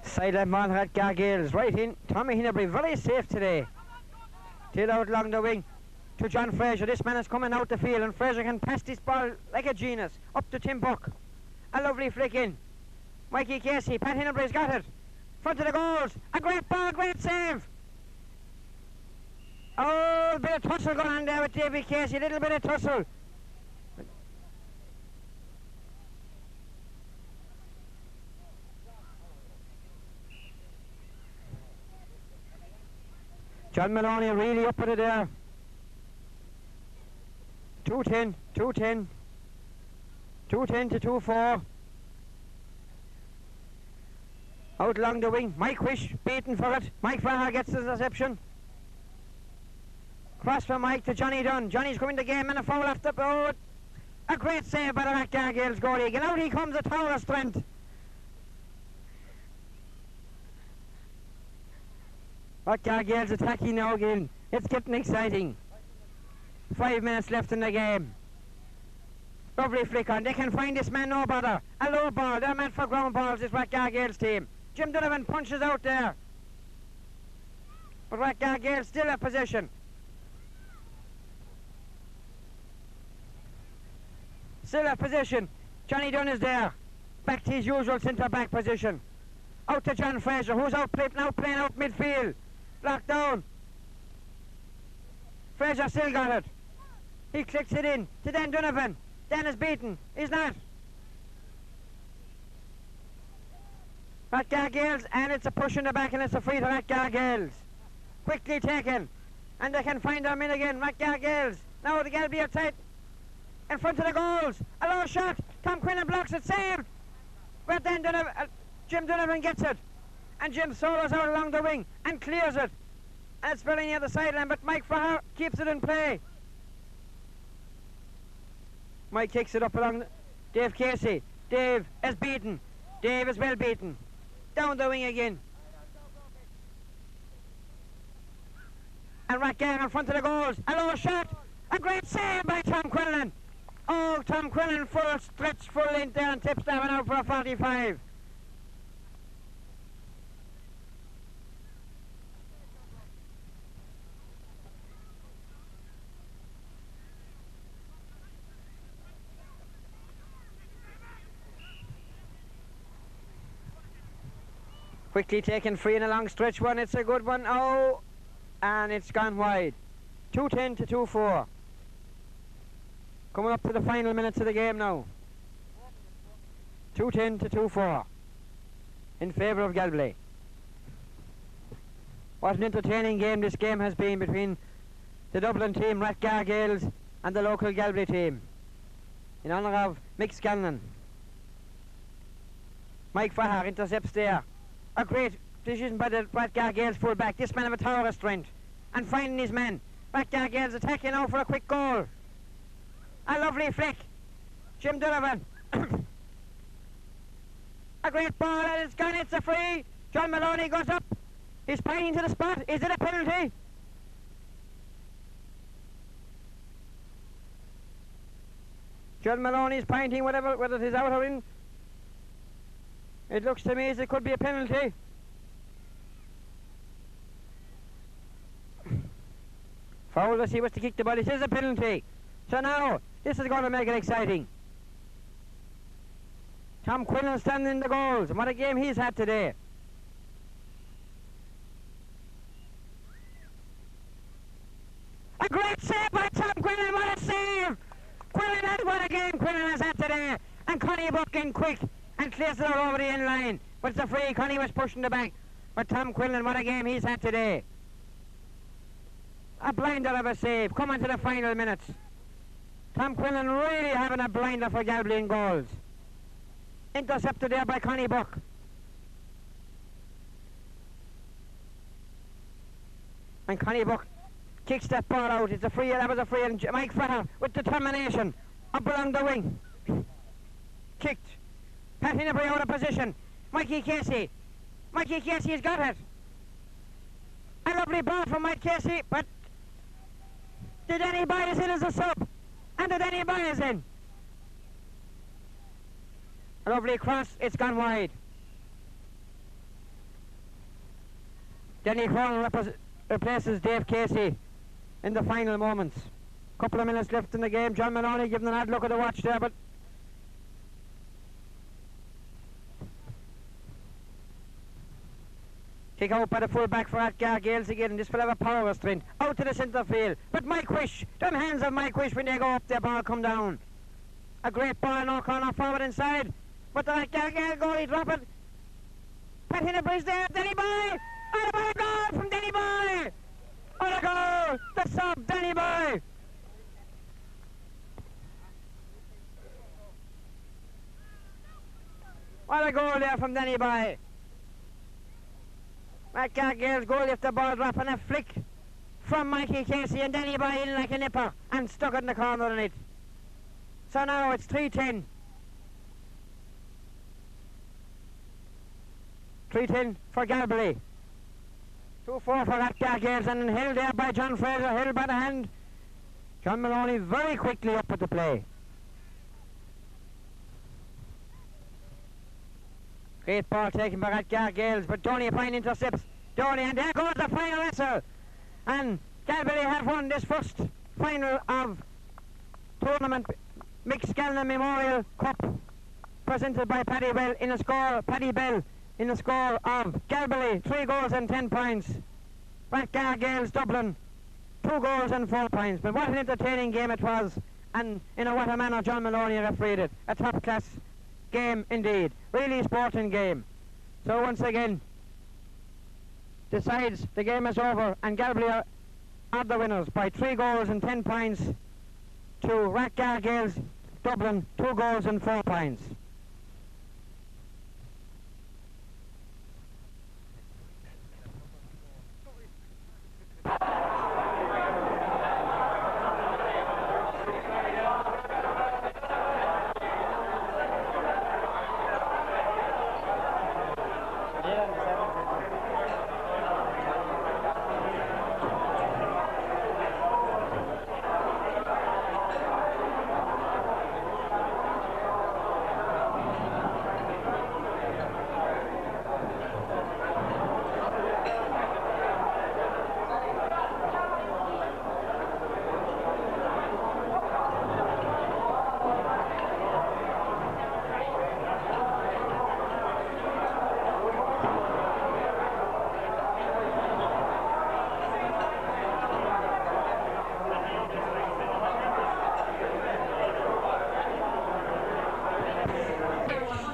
Sideline man, Rathgar Gaels, right in. Tommy Hinnerby, very safe today. Till out along the wing to John Fraser. This man is coming out the field, and Fraser can pass this ball like a genius. Up to Tim Buck. A lovely flick in. Mikey Casey, Pat Hinnerby's got it. Front of the goals. A great ball, great save. Oh, a bit of tussle going on there with Davy Casey. A little bit of tussle. John Maloney really up with it there. 2-10, 2-10. 2-10 to 2-4. Out along the wing. Mike Wish beaten for it. Mike Fraha gets the reception. Cross from Mike to Johnny Dunn. Johnny's coming the game and a foul off the board. A great save by the Rathgar Gaels goalie. Again, out he comes, a tower of strength. Rathgar Gaels attacking now again. It's getting exciting. 5 minutes left in the game. Lovely flick on. They can find this man, no bother. A low ball. They're meant for ground balls, this Rathgar Gaels team. Jim Donovan punches out there. But Rathgar Gaels still in possession. Still in position. Johnny Dunn is there. Back to his usual centre-back position. Out to John Fraser, who's out now playing out midfield. Locked down. Fraser still got it. He clicks it in to Dan Donovan. Dan is beaten. He's not. Rathgar Gaels, and it's a push in the back, and it's a free to Rathgar Gaels. Quickly taken. And they can find them in again. Rathgar Gaels. Now the Galbally are tight. In front of the goals. A low shot. Tom Quinlan blocks it. Saved. But then Jim Donovan gets it. And Jim solos out along the wing and clears it. And it's very near the sideline, but Mike Fraha keeps it in play. Mike kicks it up along Dave Casey. Dave is beaten. Dave is well beaten. Down the wing again. And Rathgar in front of the goals. A low shot. A great save by Tom Quinlan. Oh, Tom Quinlan full stretch, full length there, and tips that one out for a 45. Quickly taken free in a long stretch one. It's a good one. Oh, and it's gone wide. 2-10 to 2-4. Coming up to the final minutes of the game now. 2-10 to 2-4. in favour of Galbally. What an entertaining game this game has been between the Dublin team, Rathgar Gaels, and the local Galbally team. In honour of Mick Scanlon. Mike Fahar intercepts there. A great decision by the Rathgar Gaels full-back. This man of a tower of strength. And finding his man. Rathgar Gaels attacking now for a quick goal. A lovely flick. Jim Donovan. A great ball and it's gone. It's a free. John Maloney goes up. He's pointing to the spot. Is it a penalty? John Maloney is pointing whether it is out or in. It looks to me as it could be a penalty. Foul as he was to kick the ball. It is a penalty. So now, this is going to make it exciting. Tom Quinlan standing in the goals. And what a game he's had today. A great save by Tom Quinlan. What a save! Quinlan has what a game Quinlan has had today. And Connie Buck in quick and clears it all over the end line. But it's a free. Connie was pushing the back. But Tom Quinlan, what a game he's had today. A blinder of a save. Come on to the final minutes. Tom Quinlan really having a blinder for Galbally in goals. Intercepted there by Connie Buck. And Connie Buck kicks that ball out. It's a free. That was a free. And Mike Frater with determination up along the wing. Kicked. Patty Nibbery out of position. Mikey Casey. Mikey Casey has got it. A lovely ball from Mike Casey, but did any bias in as a sub? And did any bias in? A lovely cross, it's gone wide. Denny Cronin replaces Dave Casey in the final moments. Couple of minutes left in the game. John Maloney giving an odd look at the watch there, but kick out by the full-back for Rathgar Gaels again. This will have a power of strength. Out to the centre field. But Mike Wish, them hands of Mike Wish when they go up, their ball come down. A great ball, no corner forward inside. But the Rathgar Gaels goalie drop it. Pat Hinnebre's there, Danny Boy! Oh, a goal from Danny Boy! Oh, the goal! The sub, Danny Boy! What a goal there from Danny Boy! Rathgar Gaels goal if the ball drop and a flick from Mikey Casey and Danny Boy in like a nipper and stuck it in the corner on it. So now it's 3-10. 3-10 for Galbally. 2-4 for Rathgar Gaels and held there by John Fraser, held by the hand. John Maloney very quickly up at the play. Great ball taken by Rathgar Gaels, but Donny fine intercepts. Donny, and there goes the final whistle. And Galbally have won this first final of tournament Mick Scanlon Memorial Cup, presented by Paddy Bell in a score. Paddy Bell in a score of Galbally 3 goals and 10 points. Rathgar Gaels Dublin 2 goals and 4 points. But what an entertaining game it was, and in a what a manner John Maloney refereed it. A top class game indeed, really sporting game. So once again decides the game is over and Galbally are the winners by 3 goals and 10 points to Rathgar Gaels Dublin 2 goals and 4 points.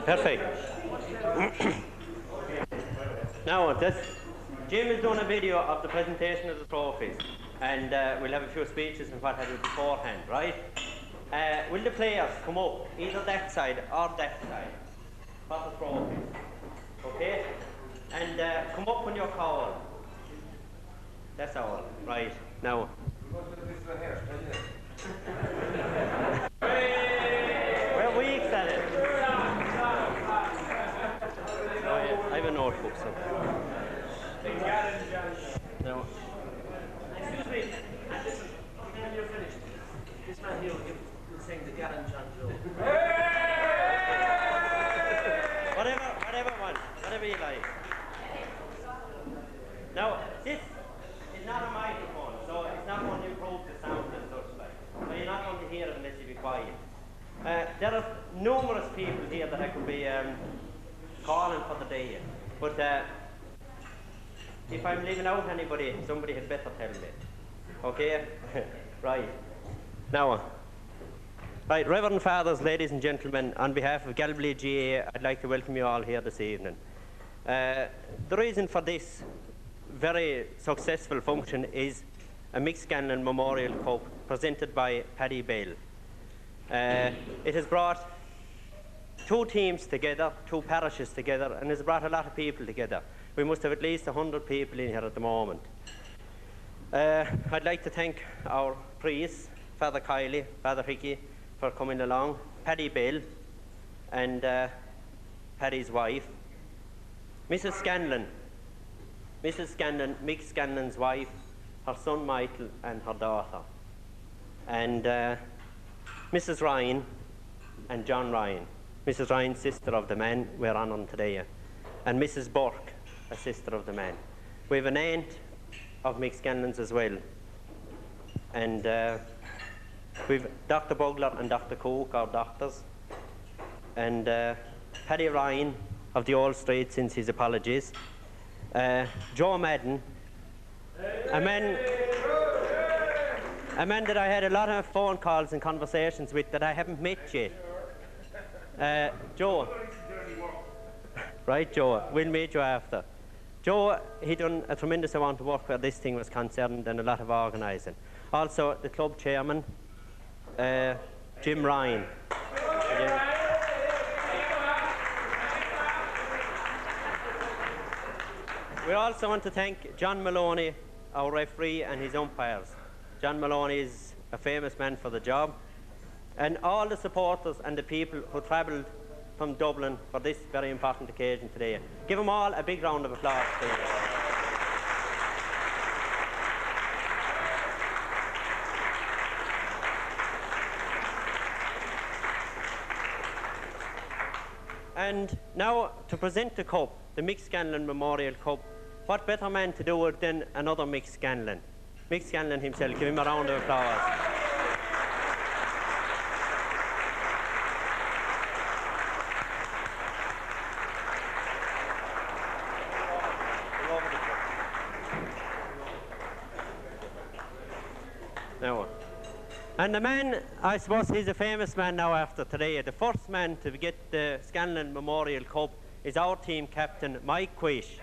Perfect.
Now, Jim has done a video of the presentation of the trophies, and we'll have a few speeches and what have you beforehand, right? Will the players come up, either that side or that side, for the trophies, okay? And come up when you're called. That's all, right? Now. We're weak at it. Oh, yeah. I have a notebook, so. No.
Excuse me, and listen, when you're finished, this man here will sing the Gallen John Joe.
Whatever you like. Now, this is not a microphone, so it's not going to improve the sound and such like. So you're not going to hear it unless you be quiet. There are numerous people here that I could be calling for the day, but if I'm leaving out anybody, somebody had better tell me. Okay? Right. Now, right, Reverend Fathers, ladies and gentlemen, on behalf of Galbally GA, I'd like to welcome you all here this evening. The reason for this very successful function is a Mick Scanlon Memorial Cup presented by Paddy Bell. It has brought two teams together, two parishes together, and has brought a lot of people together. We must have at least 100 people in here at the moment. I'd like to thank our priests, Father Kiley, Father Hickey, for coming along, Paddy Bell, and Paddy's wife, Mrs. Scanlon, Mick Scanlon's wife, her son Michael, and her daughter, and Mrs. Ryan and John Ryan. Mrs. Ryan, sister of the man we're honouring today, and Mrs. Burke, a sister of the man. We have an aunt of Mick Scanlon's as well, and we've Dr. Bugler and Dr. Cook, our doctors, and Paddy Ryan of the Old Street since his apologies, Joe Madden, a man that I had a lot of phone calls and conversations with that I haven't met yet. Joe. Right, Joe, we'll meet you after. Joe, he done a tremendous amount of work where this thing was concerned and a lot of organising. Also, the club chairman, Jim Ryan. We also want to thank John Maloney, our referee, and his umpires. John Maloney is a famous man for the job. And all the supporters and the people who travelled from Dublin for this very important occasion today. Give them all a big round of applause, please. And now, to present the cup, the Mick Scanlon Memorial Cup, what better man to do it than another Mick Scanlon? Mick Scanlon himself, give him a round of applause. Now, and the man, I suppose he's a famous man now after today. The first man to get the Scanlon Memorial Cup is our team captain, Mike Quish.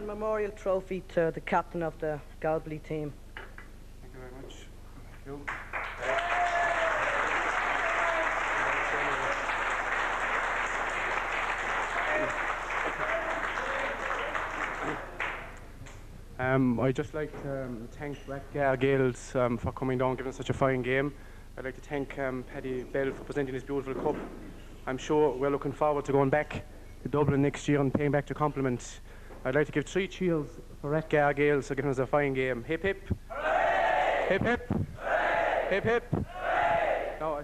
Memorial trophy to the captain of the Galbally team.
Thank you very much. I'd just like to thank Rathgar Gaels for coming down and giving us such a fine game. I'd like to thank Paddy Bell for presenting this beautiful cup. I'm sure we're looking forward to going back to Dublin next year and paying back the compliments. I'd like to give 3 cheers for Rathgar Gaels for giving us a fine game. Hip hip! Hooray! Hip hip! Hooray! Hip hip! Hooray! No,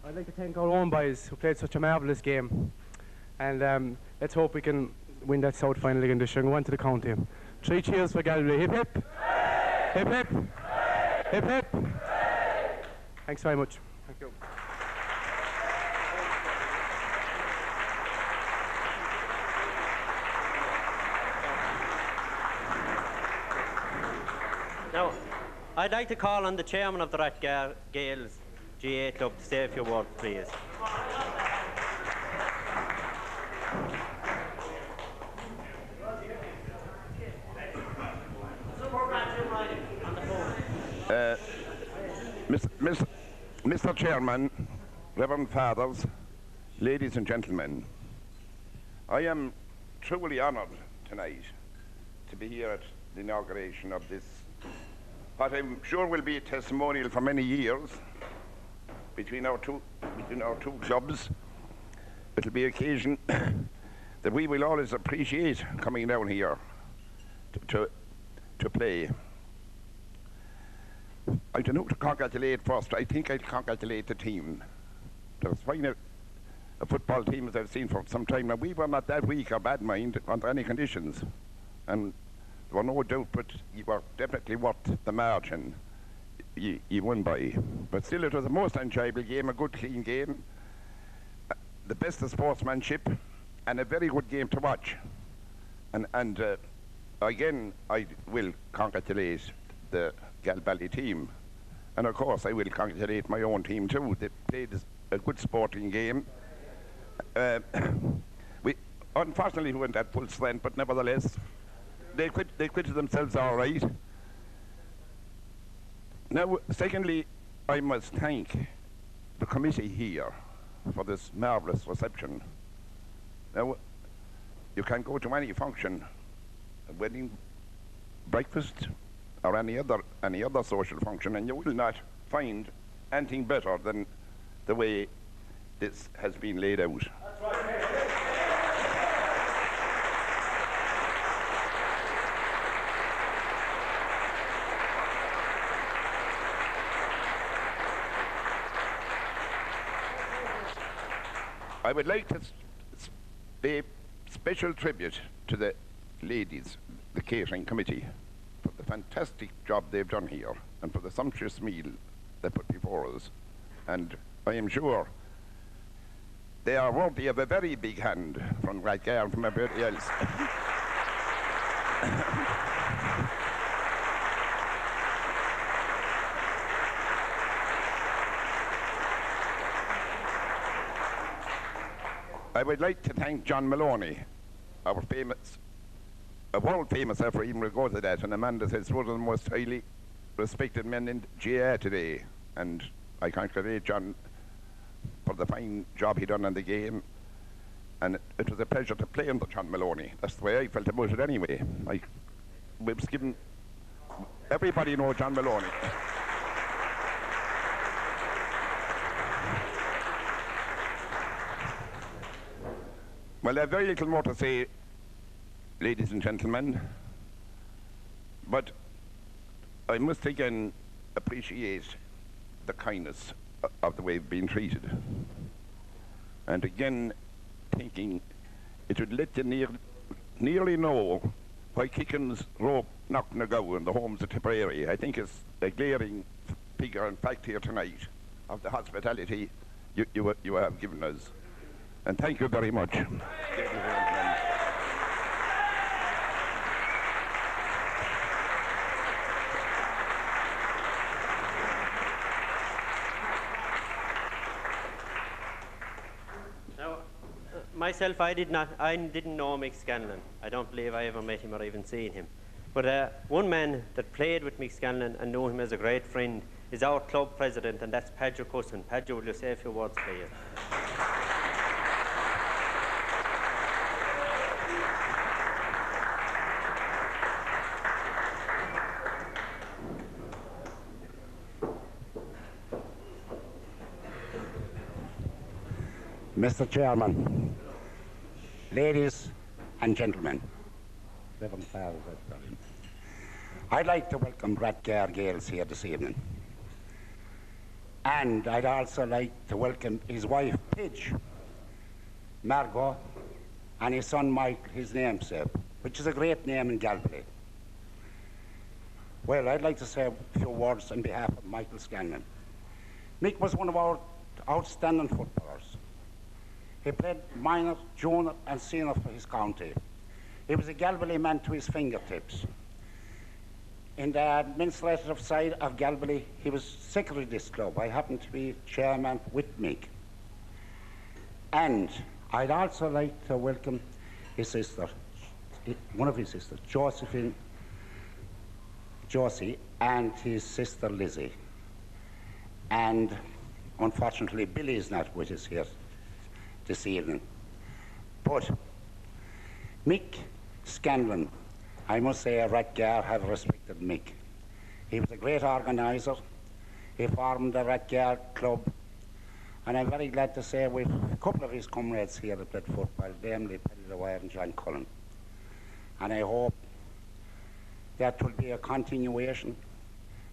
I'd like to thank our own boys who played such a marvellous game. And let's hope we can win that South final again this year and go on to the county. 3 cheers for Galway. Hip hip! Hooray! Hip hip! Hooray! Hip hip! Hooray! Thanks very much. Thank you.
Now, I'd like to call on the chairman of the Rathgar Gaels GA Club to say a few words, please.
Mr. Chairman, Reverend Fathers, ladies and gentlemen, I am truly honoured tonight to be here at the inauguration of this, what I'm sure will be a testimonial for many years between our two clubs. It'll be an occasion that we will always appreciate coming down here to play. I don't know who to congratulate first. I think I'd congratulate the team. There's fine a football team as I've seen for some time now. We were not that weak or bad mind under any conditions. And there were no doubt, but you were definitely worth the margin you won by. But still, it was a most enjoyable game, a good clean game, the best of sportsmanship, and a very good game to watch. And again, I will congratulate the Galbally team, and of course I will congratulate my own team too. They played a good sporting game. We unfortunately weren't at full strength, but nevertheless they quitted themselves all right. Now, secondly, I must thank the committee here for this marvellous reception. Now, you can go to any function, a wedding, breakfast, or any other social function, and you will not find anything better than the way this has been laid out. That's right. I would like to pay special tribute to the ladies, the catering committee, for the fantastic job they've done here and for the sumptuous meal they put before us. And I am sure they are worthy of a very big hand from Rathgar and from everybody else. I would like to thank John Maloney, our world-famous referee, will go to that, and Amanda says one of the most highly respected men in GA today. And I congratulate John for the fine job he done on the game. And it was a pleasure to play under John Maloney. That's the way I felt about it anyway. I was given, everybody know John Maloney. Well, I have very little more to say, ladies and gentlemen, but I must again appreciate the kindness of the way we've been treated. And again, thinking it would let you nearly know why Kickin's rope knocked na go in the homes of Tipperary. I think it's a glaring figure and fact here tonight of the hospitality you have given us. And thank you very much.
Now, myself, I didn't know Mick Scanlon. I don't believe I ever met him or even seen him. But one man that played with Mick Scanlon and knew him as a great friend is our club president, and that's Padger Cusson. Padger, will you say a few words, please?
Mr. Chairman, ladies and gentlemen, Reverend Fathers, I'd like to welcome Rathgar Gaels here this evening. And I'd also like to welcome his wife, Pidge, Margot, and his son, Mike, his namesake, which is a great name in Galbally. Well, I'd like to say a few words on behalf of Michael Scanlon. Mick was one of our outstanding footballers. He played minor, junior and senior for his county. He was a Galbally man to his fingertips. In the administrative side of Galbally, he was secretary of this club. I happened to be chairman with Mick. And I'd also like to welcome his sister, one of his sisters, Josie, and his sister Lizzie. And unfortunately, Billy is not with us here this evening. But Mick Scanlon, I must say, Rathgar have respected Mick. He was a great organiser. He formed the Rathgar club. And I'm very glad to say we've a couple of his comrades here that played football, namely Paddy Dwyer and John Cullen. And I hope that will be a continuation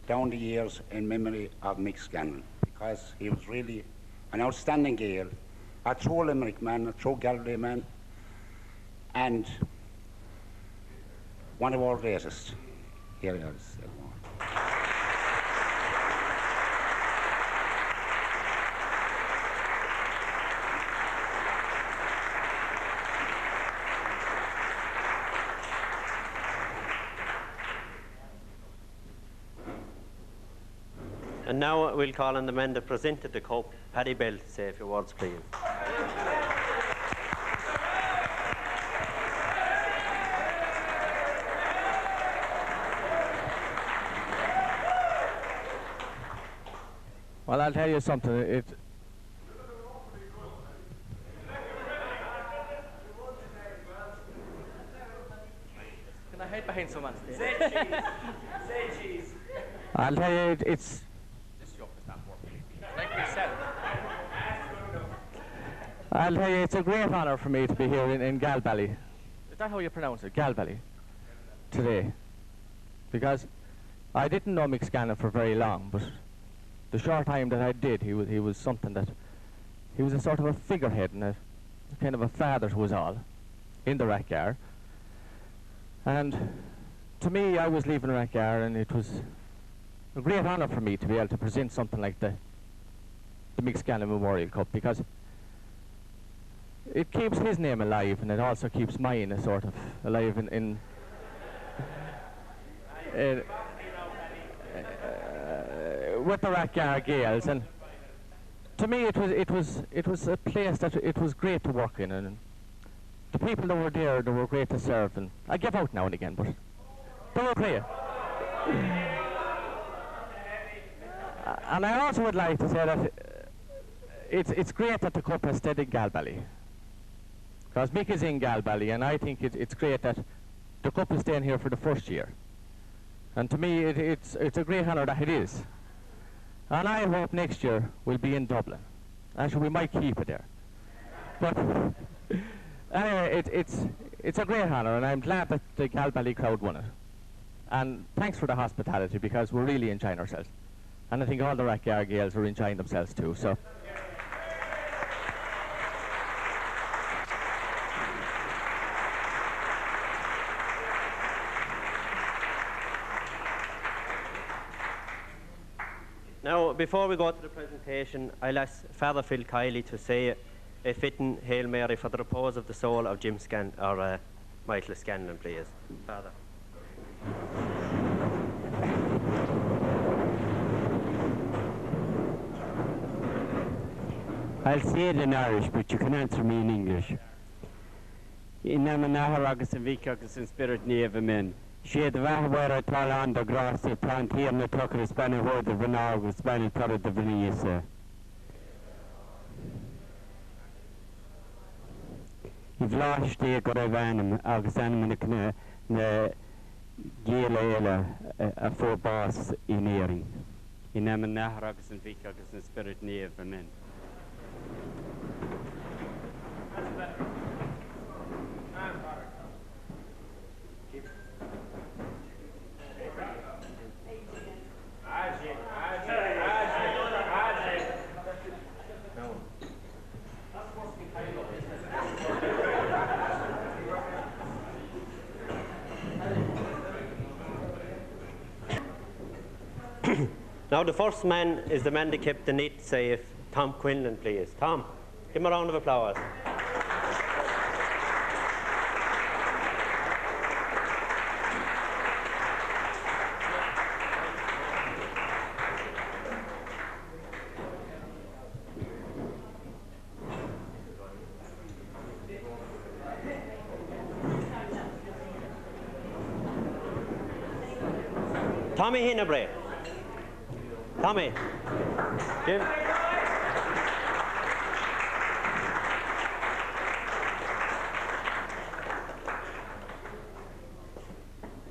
down the years in memory of Mick Scanlon, because he was really an outstanding Gael, a true Limerick man, a true Galway man, and one of our greatest. Here he is.
And now we'll call on the men that presented the cup. Paddy Bell, to say a few words, please.
Well, I'll tell you something. Can I hide behind someone?
Say cheese. Say cheese.
I'll tell you, it's.
This joke is not working. Like we said.
I'll tell you, it's a great honour for me to be here in Galbally. Is that how you pronounce it? Galbally. Today. Because I didn't know Mick Scanlon for very long, but the short time that I did, he was something that, he was a sort of a figurehead and a kind of a father to us all in the Rathgar. And to me, I was leaving Rathgar, and it was a great honour for me to be able to present something like the Mick Scanlon Memorial Cup, because it keeps his name alive, and it also keeps mine a sort of alive with the Rathgar Gaels. And to me, it was a place that it was great to work in, and the people that were there, they were great to serve. And I give out now and again, but they were great. And I also would like to say that it's great that the cup has stayed in Galbally, because Mick is in Galbally, and I think it's great that the cup is staying here for the first year. And to me, it's a great honour that it is. And I hope next year we'll be in Dublin. Actually, we might keep it there. But anyway, it's a great honour, and I'm glad that the Galbally crowd won it. And thanks for the hospitality, because we're really enjoying ourselves. And I think all the Rathgar Gaels are enjoying themselves too. So.
Now, before we go to the presentation, I'll ask Father Phil Kiley to say a fitting Hail Mary for the repose of the soul of Michael Scanlon, please. Father.
I'll say it in Irish, but you can answer me in English. In name of Nahar agus and Vic agus and Spirit Neva men. She had the Vahawara Talan the grass, the plant here, and the tucker, Spanish word, the Vinag, the Spanish Torah, the Vinisa. You've lost the Goravanum, agus animal, the Gila a four boss in earring. In name of Nahar agus and Vic agus and Spirit Neva men.
Now the first man is the man that kept the net safe, Tom Quinlan, please. Tom, give him a round of applause. Tommy Hinnebrae. Tommy. Jim.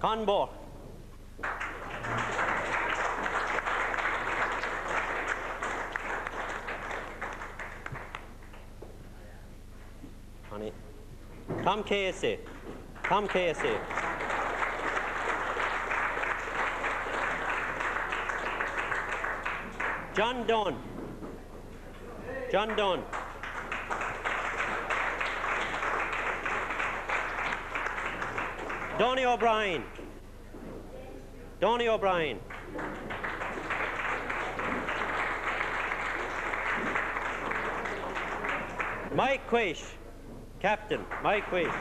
Conbor. Honey. Tom Casey. Tom Casey. John Dunn. John Dunn. Donny O'Brien. Donny O'Brien. Mike Quish. Captain. Mike Quish.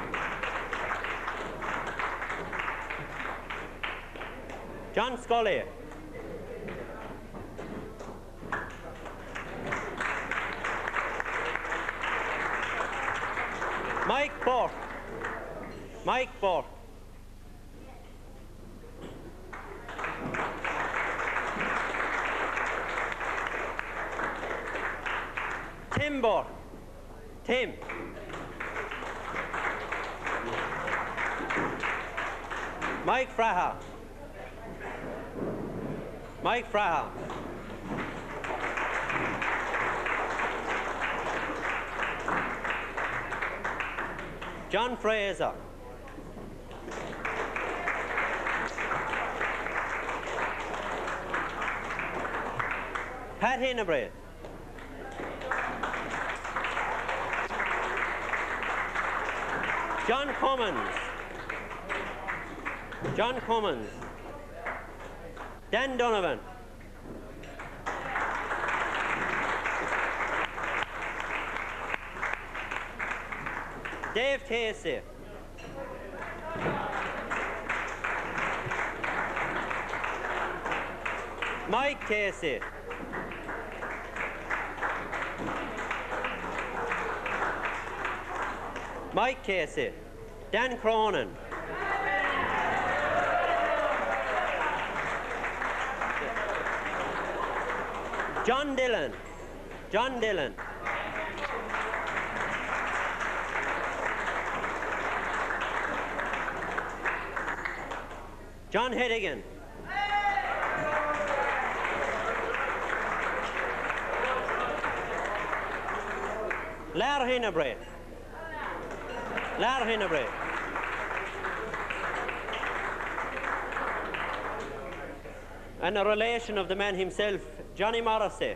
John Scully. Mike Bork. Mike Bork. Tim Bork. Tim. Mike Fraha. Mike Fraha. John Fraser. Pat Hinnebrae. John Cummins. John Cummins. Dan Donovan. Dave Casey. Mike Casey. Mike Casey. Dan Cronin. John Dillon. John Dillon. John Heddigan. Lar Hinnebrae. Lar Hinnebrae. And a relation of the man himself, Johnny Morrissey.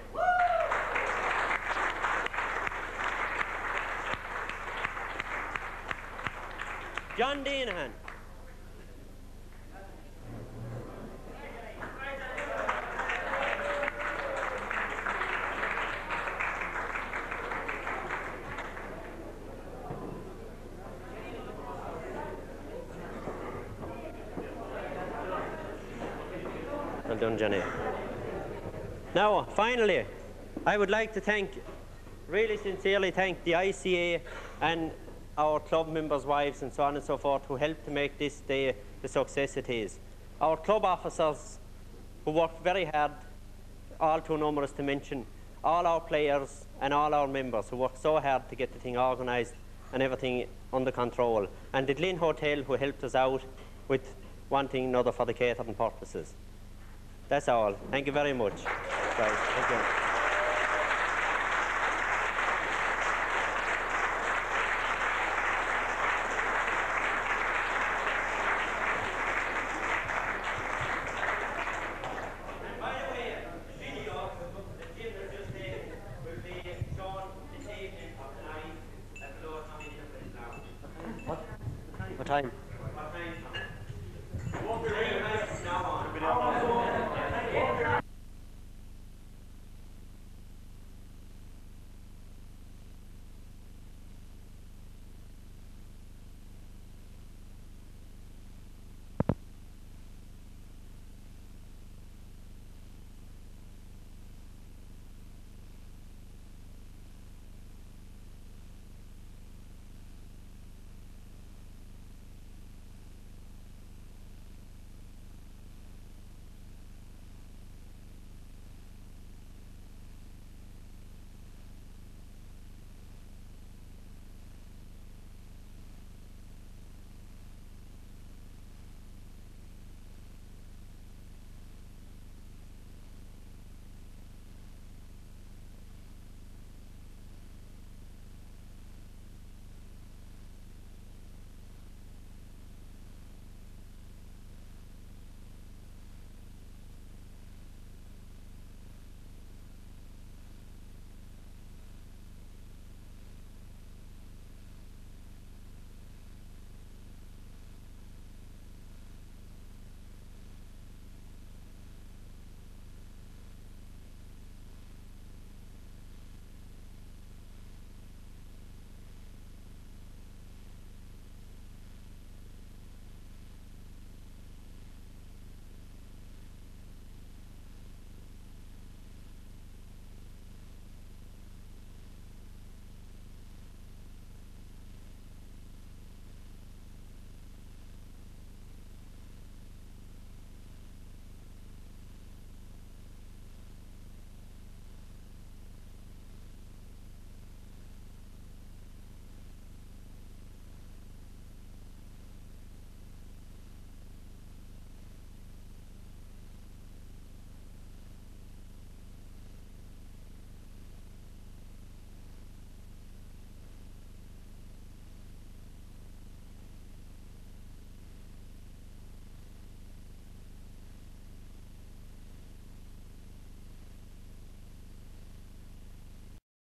John Deanahan. Well done, Johnny. Now, finally, I would like to really sincerely thank the ICA and our club members' wives and so on and so forth who helped to make this day the success it is. Our club officers who worked very hard, all too numerous to mention, all our players and all our members who worked so hard to get the thing organised and everything under control, and the Glyn Hotel who helped us out with one thing and another for the catering purposes. That's all. Thank you very much. Guys. Thank you. What time?